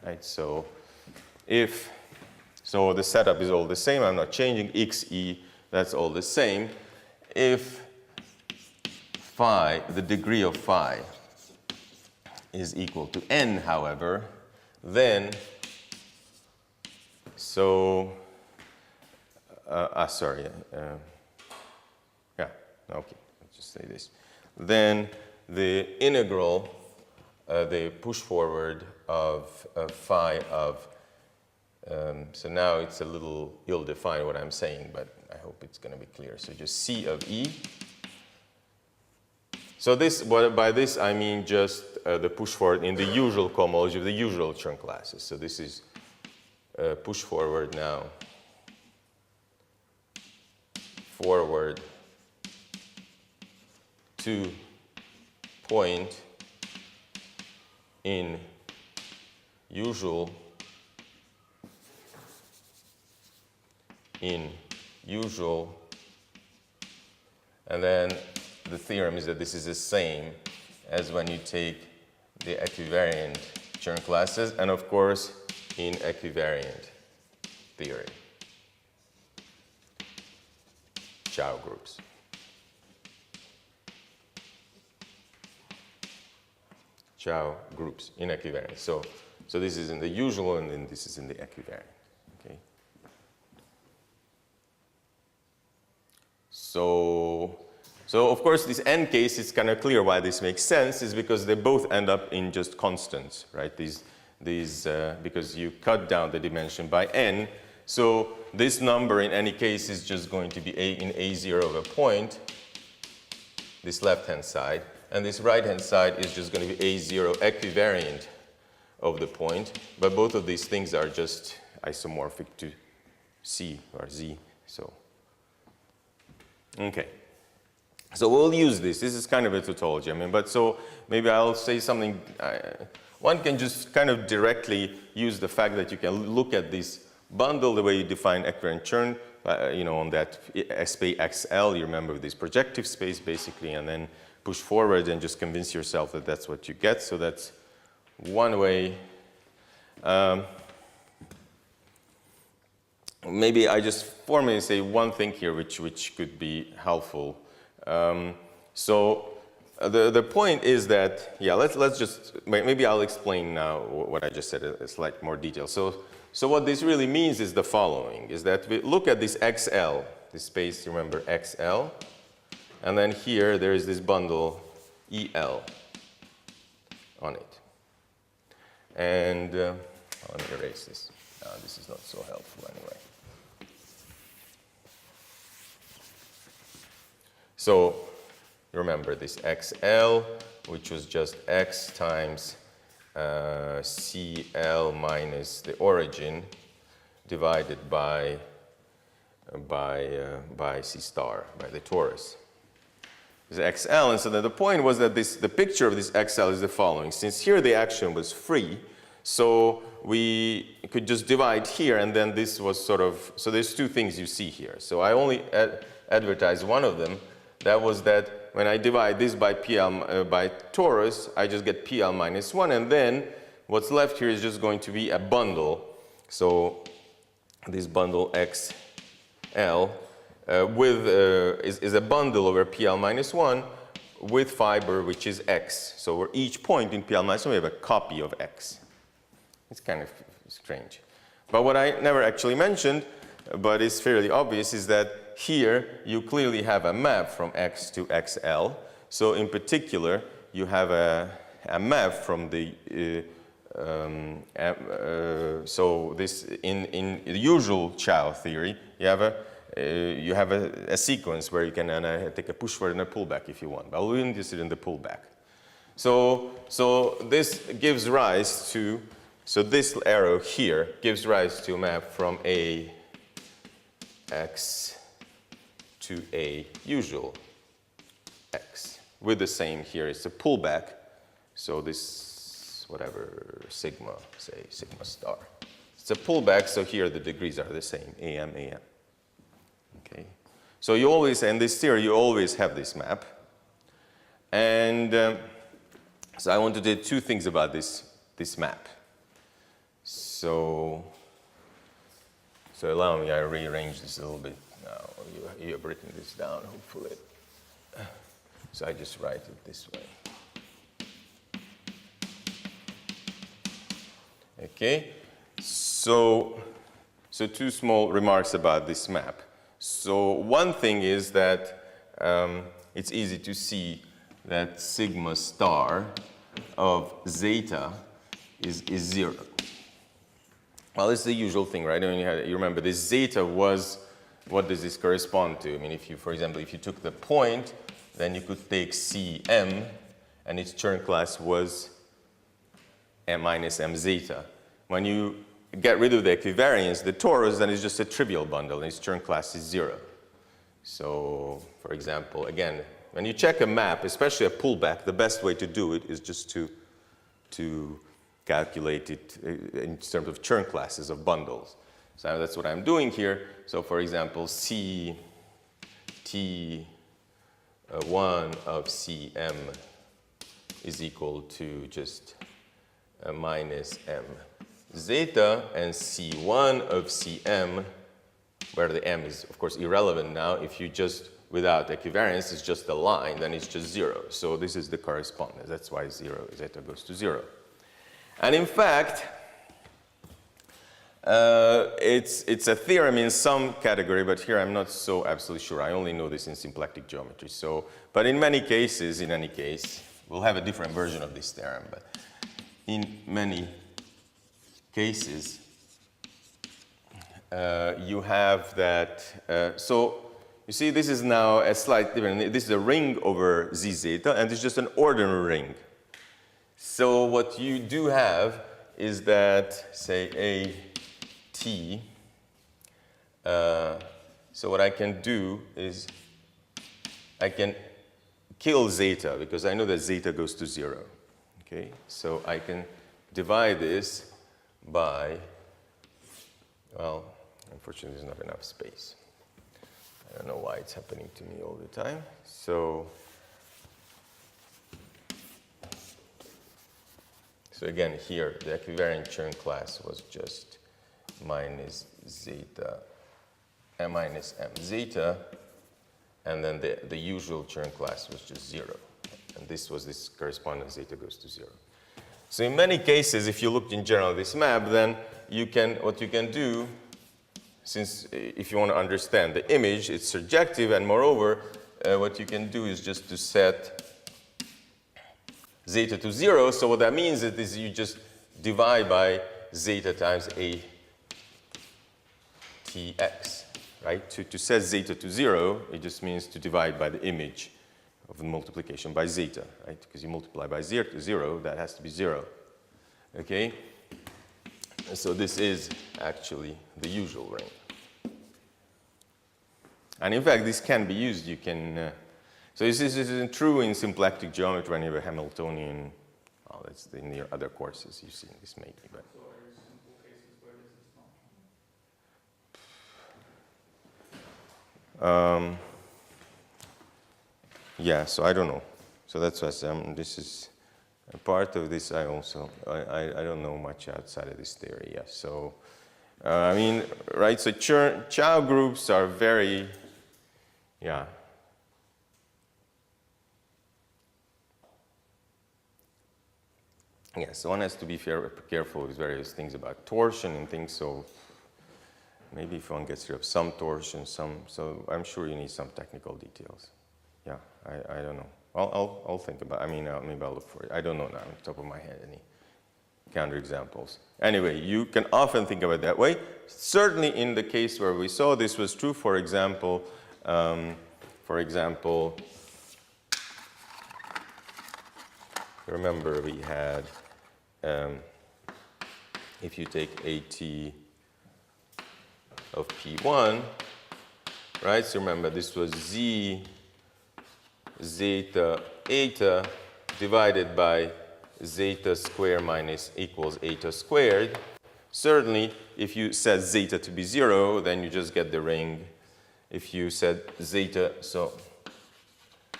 Speaker 1: right? So if, so the setup is all the same. I'm not changing XE. That's all the same. If phi, the degree of phi, is equal to n, however, then, so, sorry, yeah, okay, let's just say this. Then the integral, the push forward of phi of, so now it's a little ill-defined what I'm saying, but I hope it's going to be clear. So just C of E. So this, by this I mean just the push forward in the usual cohomology of the usual Chern classes. So this is push forward now, forward to point in usual, and then the theorem is that this is the same as when you take the equivariant Chern classes, and of course in equivariant theory, Chow groups. Chow groups in equivariant. So this is in the usual, and then this is in the equivariant. Okay. So of course this n case is kind of clear why this makes sense, is because they both end up in just constants, right? These because you cut down the dimension by n. So this number in any case is just going to be in A0 of a point, this left-hand side, and this right-hand side is just going to be A0 equivariant of the point, but both of these things are just isomorphic to C or Z, so. Okay. So we'll use this. This is kind of a tautology. I mean, but so maybe I'll say something. One can just kind of directly use the fact that you can look at this bundle the way you define equivariant Chern, you know, on that space XL. You remember this projective space basically, and then push forward and just convince yourself that that's what you get. So that's one way. Maybe I just formally say one thing here which could be helpful. So the point is that, yeah, let's just, maybe I'll explain now what I just said in slight more detail. So what this really means is the following, is that we look at this XL, this space, remember XL, and then here there is this bundle EL on it. And let me erase this. This is not so helpful anyway. So remember this XL, which was just X times CL minus the origin divided by C star, by the torus. This XL, and so then the point was that the picture of this XL is the following. Since here the action was free, so we could just divide here, and then this was sort of, so there's two things you see here. So I only advertised one of them. That was that when I divide this by PL by torus, I just get PL minus 1, and then what's left here is just going to be a bundle. So this bundle XL is a bundle over PL minus 1 with fiber which is X. So for each point in PL minus 1 we have a copy of X. It's kind of strange. But what I never actually mentioned, but is fairly obvious, is that here you clearly have a map from X to XL. So in particular, you have a map from the so this in the usual Chow theory, you have a sequence where you can take a push forward and a pullback if you want. But we're interested in the pullback. So this gives rise to, so this arrow here gives rise to a map from a x to a usual x with the same here. It's a pullback. So this, whatever, sigma, say sigma star. It's a pullback, so here the degrees are the same, AM, AM. Okay. So you always, in this theory, you always have this map. And so I want to do two things about this map. So allow me, I rearrange this a little bit now. You're breaking this down, hopefully. So I just write it this way. Okay, so two small remarks about this map. So one thing is that it's easy to see that sigma star of zeta is 0. Well, it's the usual thing, right? I mean, you remember this zeta was, what does this correspond to? I mean, if you, for example, if you took the point, then you could take Cm, and its Chern class was M minus M zeta. When you get rid of the equivariance, the torus, then it's just a trivial bundle, and its Chern class is 0. So, for example, again, when you check a map, especially a pullback, the best way to do it is just to calculate it in terms of Chern classes of bundles. So that's what I'm doing here. So, for example, C T 1 of Cm is equal to just minus M zeta, and C1 of Cm, where the M is, of course, irrelevant now. If you just, without equivariance, it's just a line, then it's just 0. So this is the correspondence. That's why 0, zeta goes to 0. And in fact, it's a theorem in some category, but here I'm not so absolutely sure. I only know this in symplectic geometry. So, but in many cases, in any case, we'll have a different version of this theorem. But in many cases, you have that. So you see, this is now a slight different. This is a ring over z zeta, and it's just an ordinary ring. So what you do have is that, say, a t. So what I can do is I can kill zeta, because I know that zeta goes to 0. Okay, so I can divide this by, well, unfortunately there's not enough space. I don't know why it's happening to me all the time. So again, here, the equivariant Chern class was just minus zeta, M minus M zeta, and then the usual Chern class was just 0. And this was this correspondence, zeta goes to 0. So in many cases, if you look in general at this map, then what you can do, since if you want to understand the image, it's surjective, and moreover, what you can do is just to set zeta to 0. So what that means is you just divide by zeta times a tx, right? To set zeta to 0, it just means to divide by the image of the multiplication by zeta, right? Because you multiply by 0, that has to be 0. Okay? So this is actually the usual ring. And in fact, this can be used. You can. So this isn't true in symplectic geometry when you have a Hamiltonian. Well, that's in your other courses you've seen this maybe. But.
Speaker 4: So are there simple cases where this is not?
Speaker 1: Yeah, so I don't know. So that's why this is a part of this. I don't know much outside of this theory. Yeah. So I mean, right? So Chow groups are very, yeah. Yeah, so one has to be careful with various things about torsion and things. So maybe if one gets rid of some torsion, so I'm sure you need some technical details. Yeah, I don't know. I'll think about it. I mean, maybe I'll look for it. I don't know now on the top of my head any counterexamples. Anyway, you can often think of it that way. Certainly in the case where we saw this was true, for example, remember we had, if you take AT of P1, right? So remember this was Z zeta eta divided by zeta squared minus equals eta squared. Certainly, if you set zeta to be 0, then you just get the ring. If you set zeta, so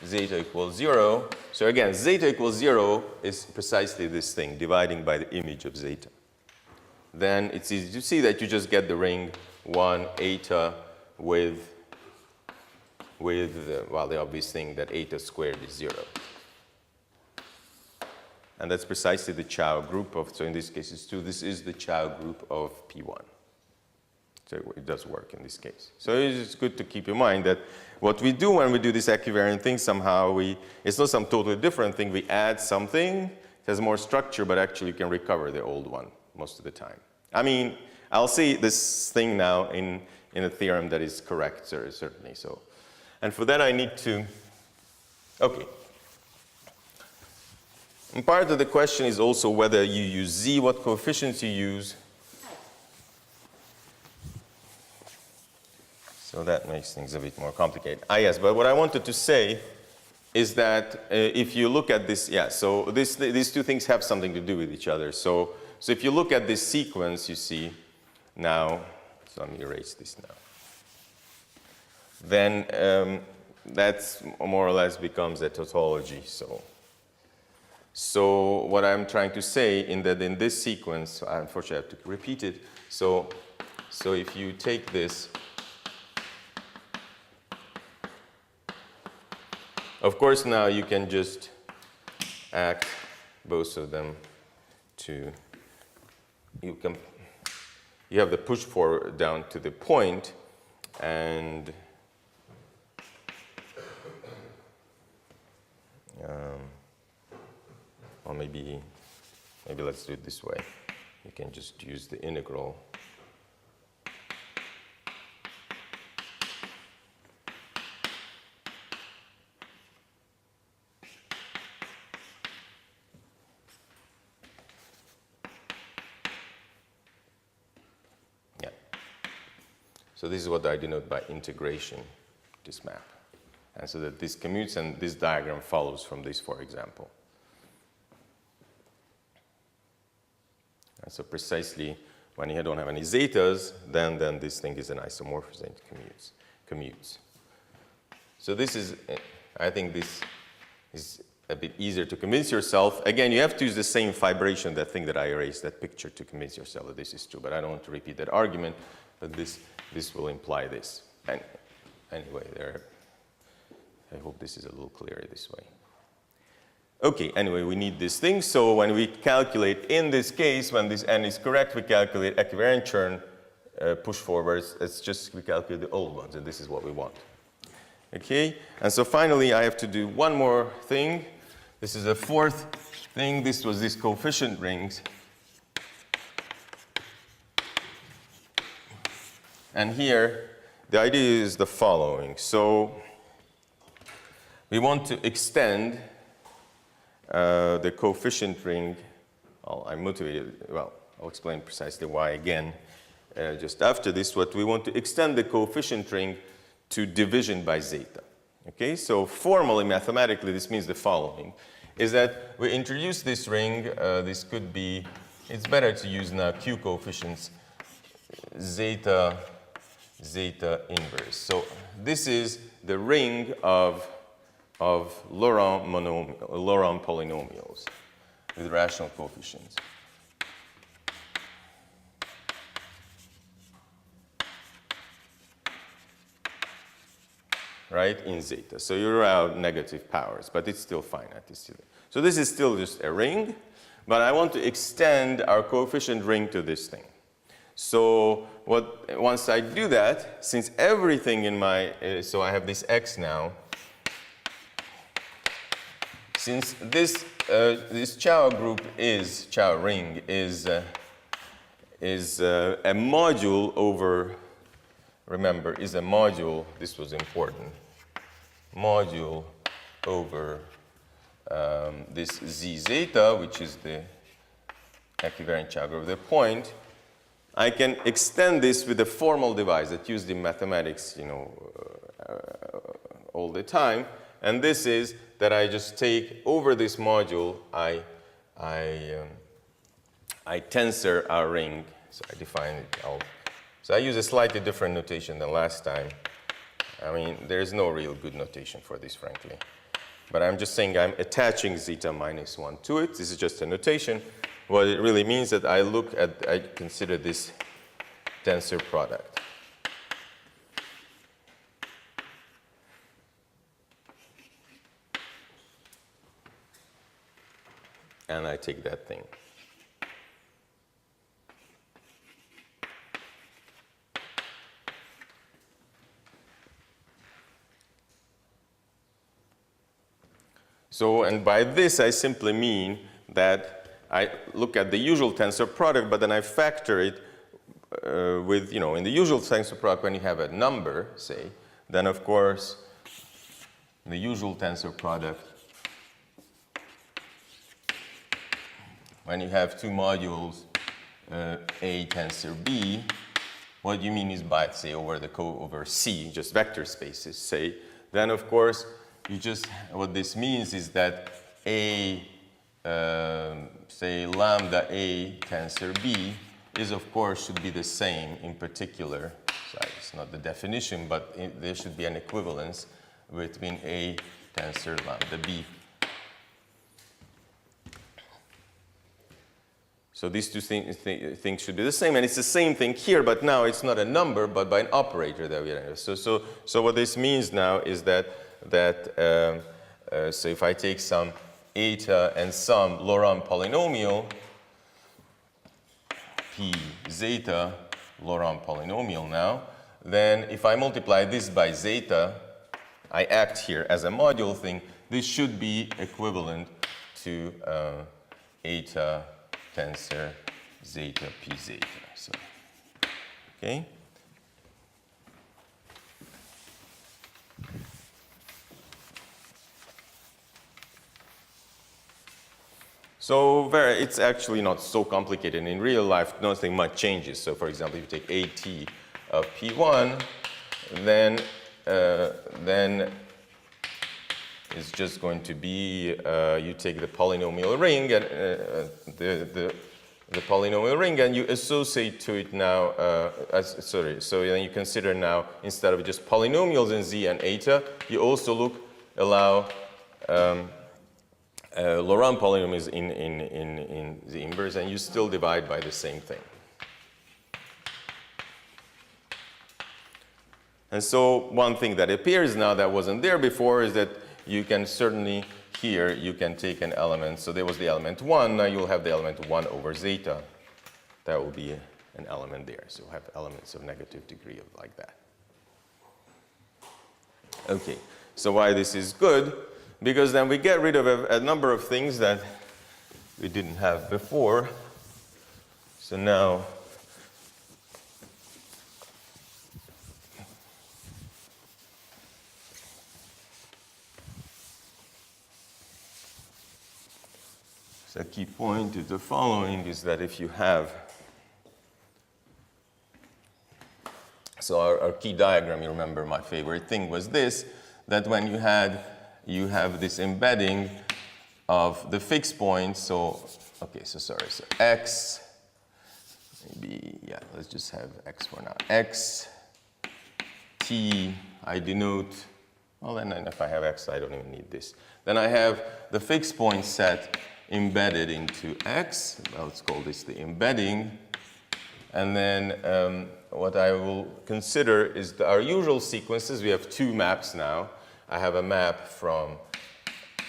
Speaker 1: zeta equals 0. So again, zeta equals 0 is precisely this thing, dividing by the image of zeta. Then it's easy to see that you just get the ring 1 eta with well, the obvious thing that eta squared is 0. And that's precisely the Chow group of, so in this case it's 2, this is the Chow group of P1. So it does work in this case. So it's good to keep in mind that what we do when we do this equivariant thing, somehow it's not some totally different thing. We add something, it has more structure, but actually you can recover the old one most of the time. I mean, I'll say this thing now in a theorem that is correct, certainly. So, and for that I need to, okay. And part of the question is also whether you use Z, what coefficients you use. So that makes things a bit more complicated. Yes, but what I wanted to say is that if you look at this, yeah, so these two things have something to do with each other. So if you look at this sequence, you see now, so let me erase this now. Then that's more or less becomes a tautology. So what I'm trying to say in this sequence, unfortunately I have to repeat it. So if you take this, of course now you can just act both of them to, you have the push forward down to the point, and or maybe let's do it this way. You can just use the integral. Yeah. So this is what I denote by integration, this map. And so that this commutes and this diagram follows from this, for example. And so precisely when you don't have any zetas, then this thing is an isomorphism, commutes. So this is, I think this is a bit easier to convince yourself. Again, you have to use the same fibration, that thing that I erased, that picture, to convince yourself that this is true. But I don't want to repeat that argument, but this will imply this. And anyway, I hope this is a little clearer this way. Okay, anyway, we need this thing. So when we calculate, in this case, when this n is correct, we calculate equivariant churn push forwards. It's just we calculate the old ones, and this is what we want. Okay, and so finally I have to do one more thing. This is a fourth thing. This was these coefficient rings. And here, the idea is the following. So we want to extend the coefficient ring. I'm motivated. Well, I'll explain precisely why again just after this. What we want to extend the coefficient ring to division by zeta. Okay, so formally, mathematically, this means the following: is that we introduce this ring. This could be. It's better to use now Q coefficients zeta inverse. So this is the ring of Laurent polynomials with rational coefficients. Right, in zeta. So you're out negative powers, but it's still finite. So this is still just a ring, but I want to extend our coefficient ring to this thing. So once I do that, since everything in my, so I have this x now, since this Chow group is, Chow ring is a module over, remember, is a module, this was important, module over this Z zeta, which is the equivariant Chow group of the point, I can extend this with a formal device that's used in mathematics, all the time. And this is that I just take over this module, I tensor a ring. So I define it out. So I use a slightly different notation than last time. I mean, there's no real good notation for this, frankly. But I'm just saying I'm attaching zeta minus 1 to it. This is just a notation. What it really means that I consider this tensor product. And I take that thing. So, and by this I simply mean that I look at the usual tensor product, but then I factor it with, in the usual tensor product, when you have a number, say, then of course, the usual tensor product, when you have two modules, A tensor B, what you mean is by, say, over C, just vector spaces, say, then of course, what this means is that A, say, lambda A tensor B is, of course, should be the same in particular. Sorry, it's not the definition, but there should be an equivalence between A tensor lambda B. So these two things should be the same, and it's the same thing here, but now it's not a number, but by an operator that we are. So what this means now is that so if I take some eta and some Laurent polynomial, P zeta Laurent polynomial now, then if I multiply this by zeta, I act here as a module thing, this should be equivalent to eta tensor zeta P zeta. So, okay? So it's actually not so complicated. In real life, nothing much changes. So for example, if you take AT of P1, then it's just going to be, you take the polynomial ring, and the polynomial ring, and you associate to it now, so then you consider now, instead of just polynomials in Z and eta, you also allow Laurent polynomials in the inverse, and you still divide by the same thing. And so one thing that appears now that wasn't there before is that you can certainly, here, you can take an element. So there was the element 1, now you'll have the element 1 over zeta. That will be an element there. So you'll have elements of negative degree like that. Okay, so why this is good? Because then we get rid of a number of things that we didn't have before. So now, a key point is the following, is that if you have, so our key diagram, you remember my favorite thing was this, that when you have this embedding of the fixed point, so, okay, so x, maybe, yeah, let's just have x for now, x, t, I denote, well then if I have x, I don't even need this. Then I have the fixed point set embedded into x, let's call this the embedding, and then what I will consider is our usual sequences. We have two maps now. I have a map from,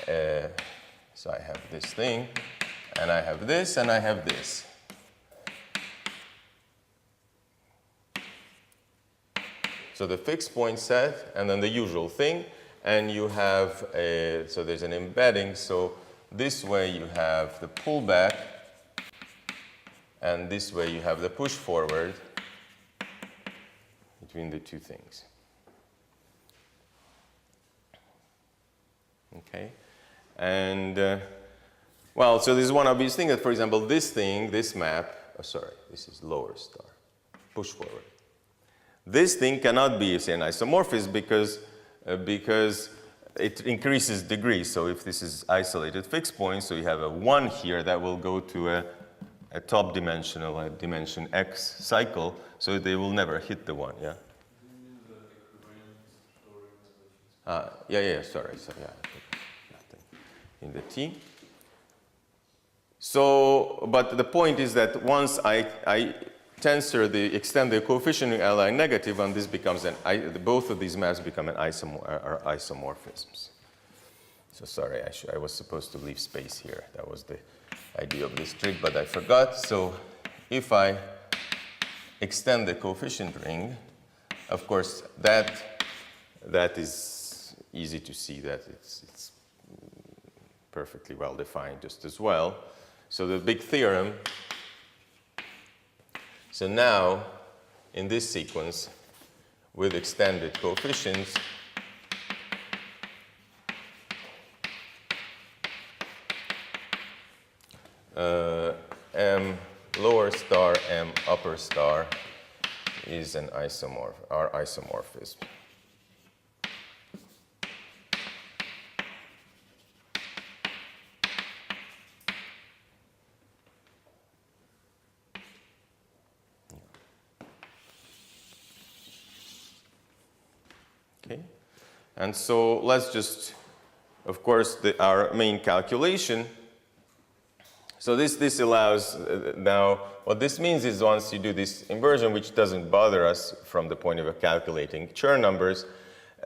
Speaker 1: so I have this thing, and I have this, and I have this. So the fixed point set, and then the usual thing, and you have so there's an embedding. So this way you have the pullback, and this way you have the push forward between the two things. Okay, and well, so this is one obvious thing that, for example, this thing, this map, oh, sorry, this is lower star, push forward. This thing cannot be, say, an isomorphism because it increases degrees. So if this is isolated fixed point, so you have a 1 here that will go to a top dimensional, a dimension x cycle, so they will never hit the 1, yeah? Yeah, sorry, so yeah, in the T. So, but the point is that once I tensor extend the coefficient Li negative, and this becomes both of these maps become isomorphisms. So sorry, I was supposed to leave space here. That was the idea of this trick, but I forgot. So if I extend the coefficient ring, of course, that is easy to see that it's perfectly well defined just as well. So the big theorem, so now in this sequence with extended coefficients, M lower star, M upper star is an isomorphism. Okay, and so let's just, of course, our main calculation. So this allows, now what this means is once you do this inversion, which doesn't bother us from the point of calculating Chern numbers,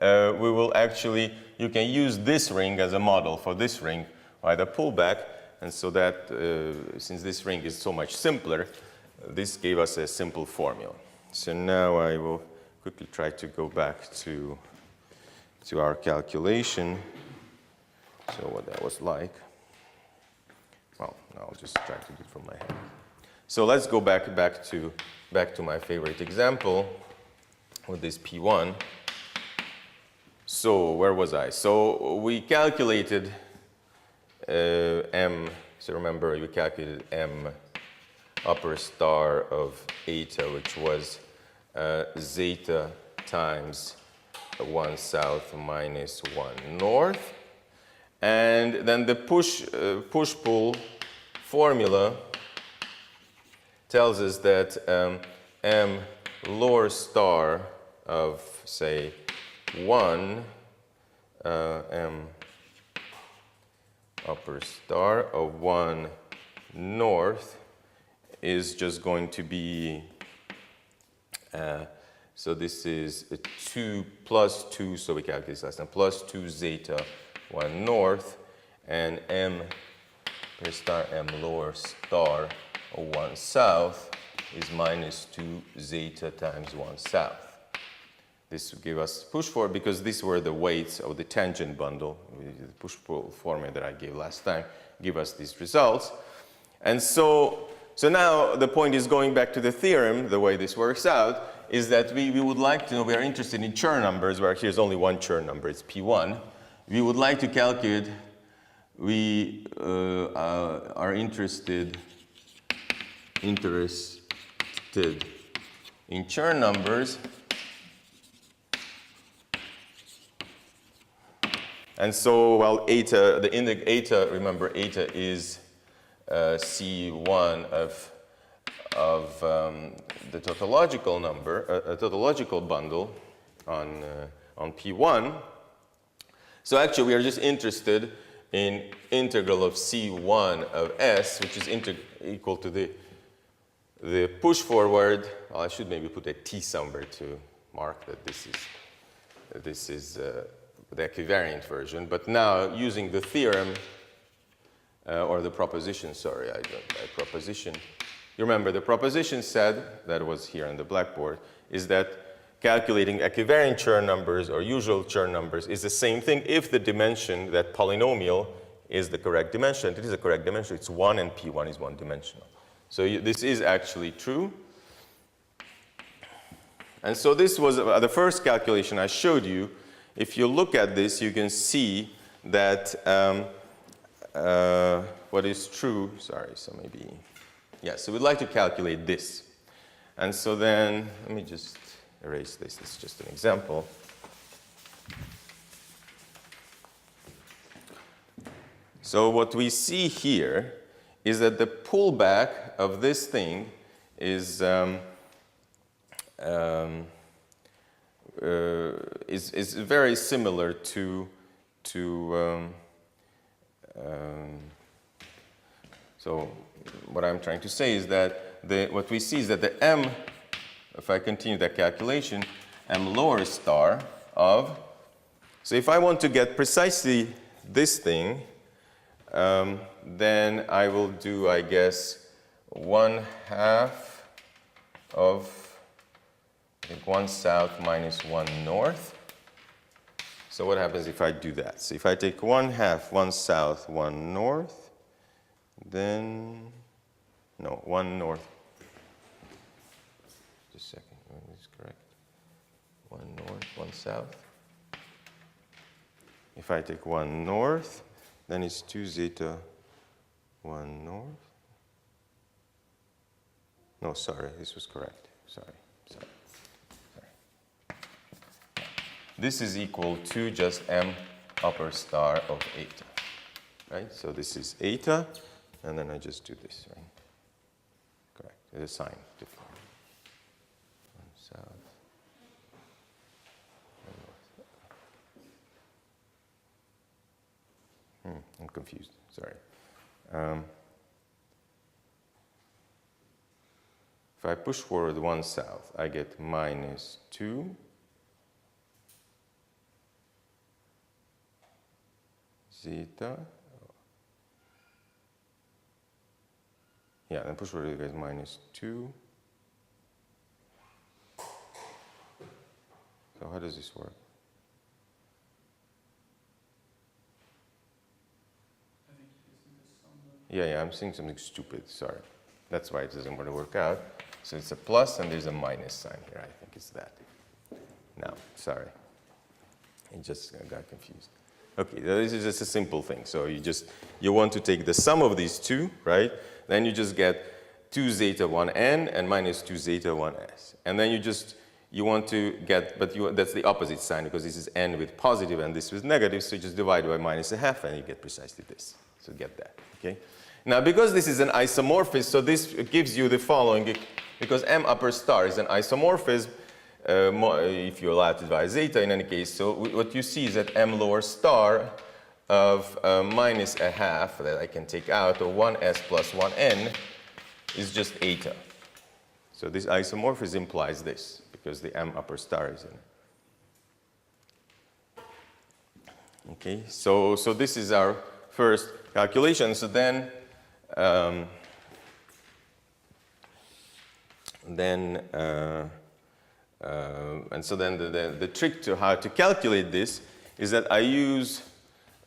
Speaker 1: we will actually, you can use this ring as a model for this ring by the pullback, and so that since this ring is so much simpler, this gave us a simple formula. So now I will quickly try to go back to our calculation, so what that was like. Well, I'll just try to do it from my head. So let's go back to my favorite example with this P1. So where was I? So we calculated M. So remember, we calculated M upper star of eta, which was zeta times 1 south minus 1 north. And then the push-pull formula tells us that M lower star of, say, 1, M upper star of 1 north is just going to be, so this is a 2 plus 2, so we calculate this last time, plus 2 zeta 1 north, and M per star M lower star of 1 south is minus 2 zeta times 1 south. This will give us push forward because these were the weights of the tangent bundle. The push-pull formula that I gave last time give us these results. And so now the point is, going back to the theorem, the way this works out is that we would like to know, we are interested in Chern numbers, where here's only one Chern number, it's P1. We would like to calculate, we are interested in Chern numbers. And so, well, eta, the index eta, remember, eta is C1 of the tautological number, a tautological bundle on P1. So actually, we are just interested in integral of C1 of S, which is equal to the push forward. Well, I should maybe put a T somewhere to mark that this is the equivariant version. But now, using the theorem, or the proposition, sorry, proposition. You remember, the proposition said, that was here on the blackboard, is that calculating equivariant Chern numbers or usual Chern numbers is the same thing if the dimension, that polynomial, is the correct dimension. It is a correct dimension. It's 1 and P1 is one dimensional. So this is actually true. And so this was the first calculation I showed you. If you look at this, you can see that what is true, sorry, so maybe, yeah, so we'd like to calculate this. And so then, let me just erase this. This is just an example. So what we see here is that the pullback of this thing is very similar to so what I'm trying to say is that what we see is that the m, if I continue that calculation, m lower star of, so if I want to get precisely this thing, then I will do, I guess, 1/2 of, I think, 1 south minus 1 north. So what happens if I do that? So if I take 1/2, 1 south, 1 north, then, no, 1 north. Just a second, is this correct? 1 north, 1 south. If I take 1 north, then it's 2 zeta 1 north. No, sorry, this was correct. Sorry. This is equal to just m upper star of eta, right? So this is eta, and then I just do this, right? Correct. The sign different. 1 south, 1 north. I'm confused. Sorry. If I push forward 1 south, I get minus 2 zeta. Yeah, then push forward, you get minus 2. So how does this work?
Speaker 4: I think isn't this on the...
Speaker 1: Yeah, I'm seeing something stupid. Sorry. That's why it doesn't want to work out. So it's a plus and there's a minus sign here. I think it's that. No, sorry. I just got confused. Okay, this is just a simple thing. So you want to take the sum of these two, right? Then you just get 2 zeta 1n and minus 2 zeta 1s. And then you want to get, that's the opposite sign because this is n with positive and this with negative. So you just divide by minus 1/2 and you get precisely this. So get that, okay? Now, because this is an isomorphism, so this gives you the following, because m upper star is an isomorphism, if you're allowed to divide zeta in any case, so what you see is that m lower star of minus 1/2 that I can take out, or 1s plus 1n, is just eta. So this isomorphism implies this, because the m upper star is in. Okay, so this is our first calculation. So then the trick to how to calculate this is that I use,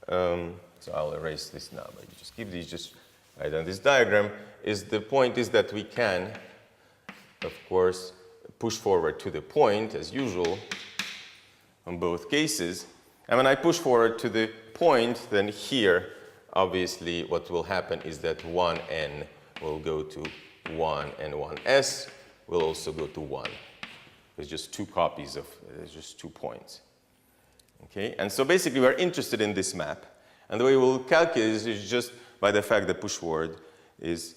Speaker 1: so I'll erase this now, but you just keep these just right on this diagram, the point is that we can, of course, push forward to the point as usual on both cases. And when I push forward to the point, then here, obviously, what will happen is that 1n will go to 1 and 1s will also go to 1. There's just two copies of, there's just 2 points. Okay, and so basically we're interested in this map. And the way we'll calculate this is just by the fact that push forward is,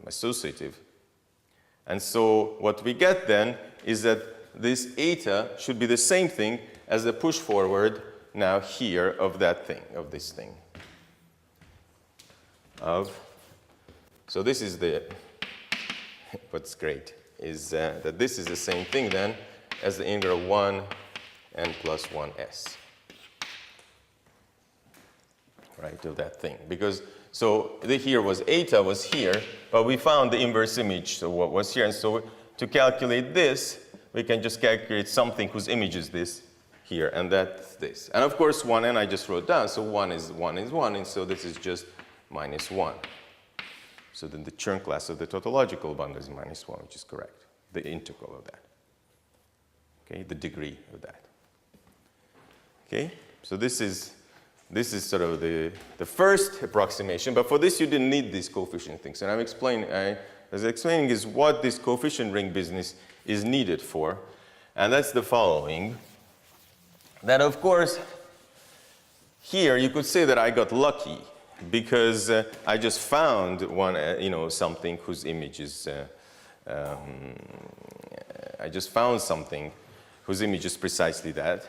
Speaker 1: associative. And so what we get then is that this eta should be the same thing as the push forward now here of that thing, of this thing. So this is what's great is that this is the same thing then as the integral 1 n plus 1s. right, of that thing. Because, so here was eta was here, but we found the inverse image, so what was here. And so to calculate this, we can just calculate something whose image is this here, and that's this. And of course, 1n I just wrote down, so 1 is 1, and so this is just minus 1. So then the Chern class of the tautological bundle is minus 1, which is correct, the integral of that. Okay, the degree of that. Okay, so this is sort of the first approximation, but for this you didn't need these coefficient things. And I was explaining is what this coefficient ring business is needed for, and that's the following. That of course, here you could say that I got lucky because I just found one, something whose image is, I just found something whose image is precisely that.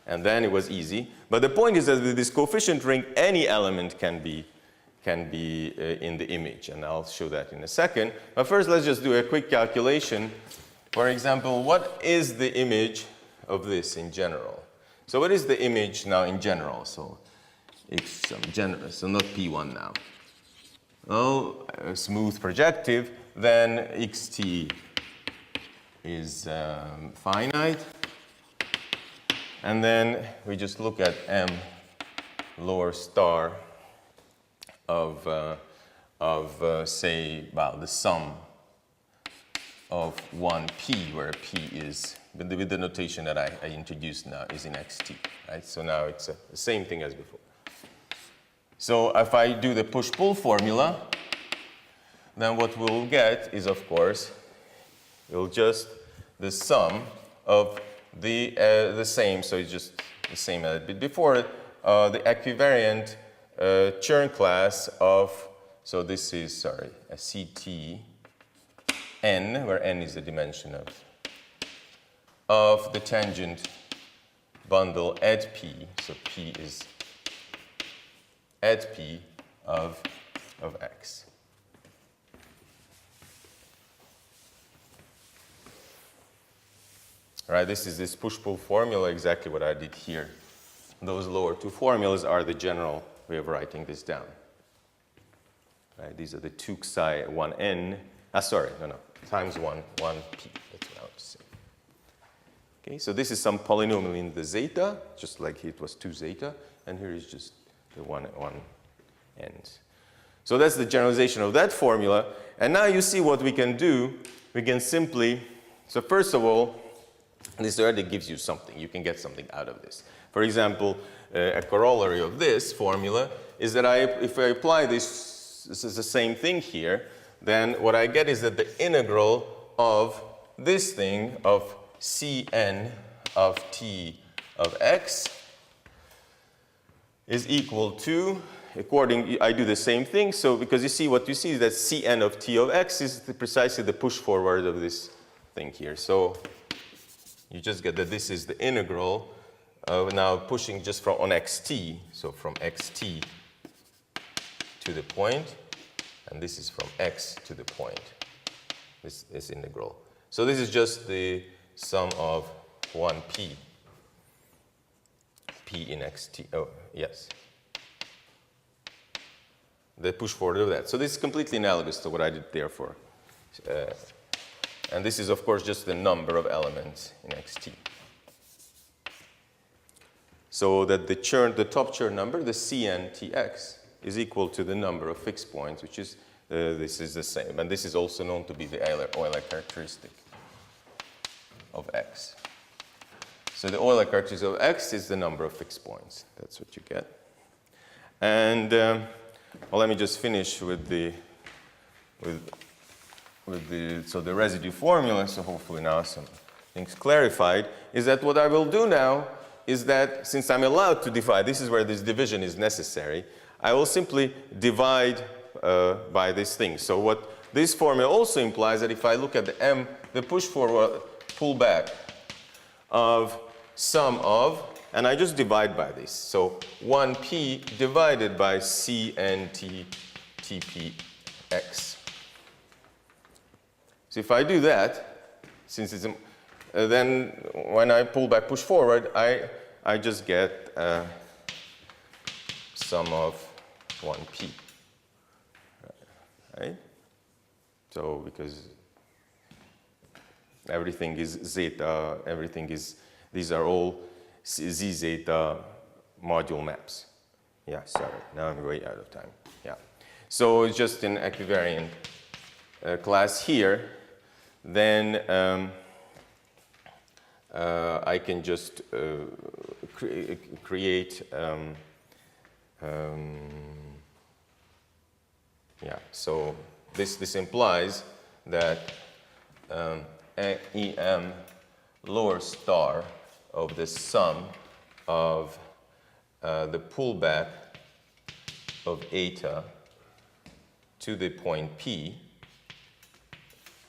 Speaker 1: And then it was easy. But the point is that with this coefficient ring, any element can be in the image. And I'll show that in a second. But first, let's just do a quick calculation. For example, what is the image of this in general? So what is the image now in general? So it's general, so not P1 now. Well, a smooth projective, then xt is finite. And then we just look at m lower star of say, well, the sum of 1p, where p is, with the notation that I introduced now, is in xt, right? So now it's the same thing as before. So if I do the push-pull formula, then what we'll get is, of course, it'll just the sum of the same, so it's just the same as it before, the equivariant Chern class of, so this is, sorry, a CT n, where n is the dimension of the tangent bundle at P, so P is at P of X. All right, this is this push-pull formula, exactly what I did here. Those lower two formulas are the general way of writing this down. Right, these are the 2 psi 1n, times 1p, that's what I would say. Okay, so this is some polynomial in the zeta, just like it was 2 zeta, and here is just the 1 ends. So that's the generalization of that formula, and now you see what we can do. We can simply, so first of all, this already gives you something. You can get something out of this. For example, a corollary of this formula is that if I apply this is the same thing here, then what I get is that the integral of this thing of Cn of t of x is equal to, I do the same thing. So because you see what you see is that Cn of t of x is precisely the push forward of this thing here. So you just get that this is the integral of now pushing just from on xt, so from xt to the point, and this is from x to the point, this integral. So this is just the sum of 1p, p in xt, oh, yes. The push forward of that. So this is completely analogous to what I did there for. And this is, of course, just the number of elements in xt. So that the top Chern number, the Cn tx, is equal to the number of fixed points, which is, this is the same. And this is also known to be the Euler characteristic of x. So the Euler characteristic of x is the number of fixed points. That's what you get. And, well, let me just finish with the residue formula, so hopefully now some things clarified, is that what I will do now is that since I'm allowed to divide, this is where this division is necessary, I will simply divide by this thing. So what this formula also implies that if I look at the push forward, pull back of sum of, and I just divide by this. So 1p divided by Cnt tpx. So if I do that, since it's then when I pull back, push forward, I just get sum of 1p. Right? So because everything is zeta, these are all z zeta module maps. Yeah, sorry, now I'm way out of time. Yeah. So it's just an equivariant class here. Then I can just create, yeah, so this implies that EM lower star of the sum of the pullback of eta to the point P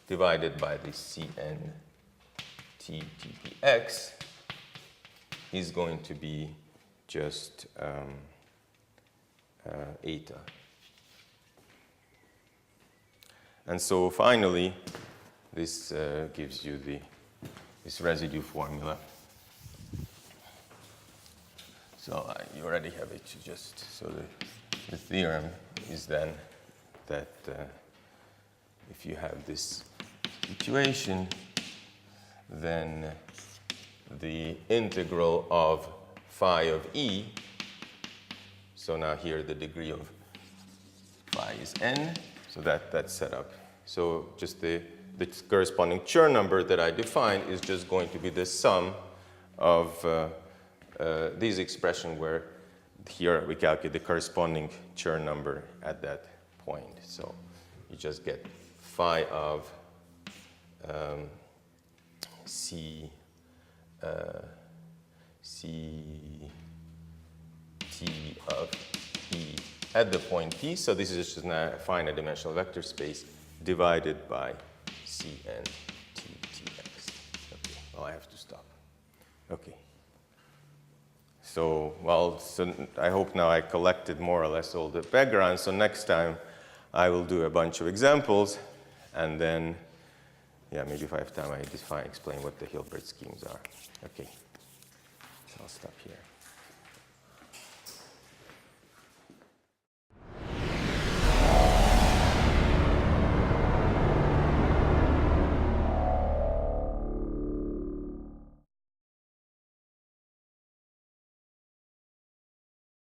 Speaker 1: divided by the Cn T TPX is going to be just eta. And so finally, this gives you this residue formula. So you already have it. So the theorem is then that if you have this situation, then the integral of phi of E, so now here the degree of phi is n, so that's set up. So just the corresponding Chern number that I defined is just going to be the sum of these expressions where here we calculate the corresponding Chern number at that point. So you just get phi of C T of E at the point P. So this is just a finite dimensional vector space divided by Cn T Tx. Okay, well, I have to stop. Okay. So, well, so I hope now I collected more or less all the background. So next time I will do a bunch of examples, and then, yeah, maybe if I have time, I explain what the Hilbert schemes are. Okay, so I'll stop here.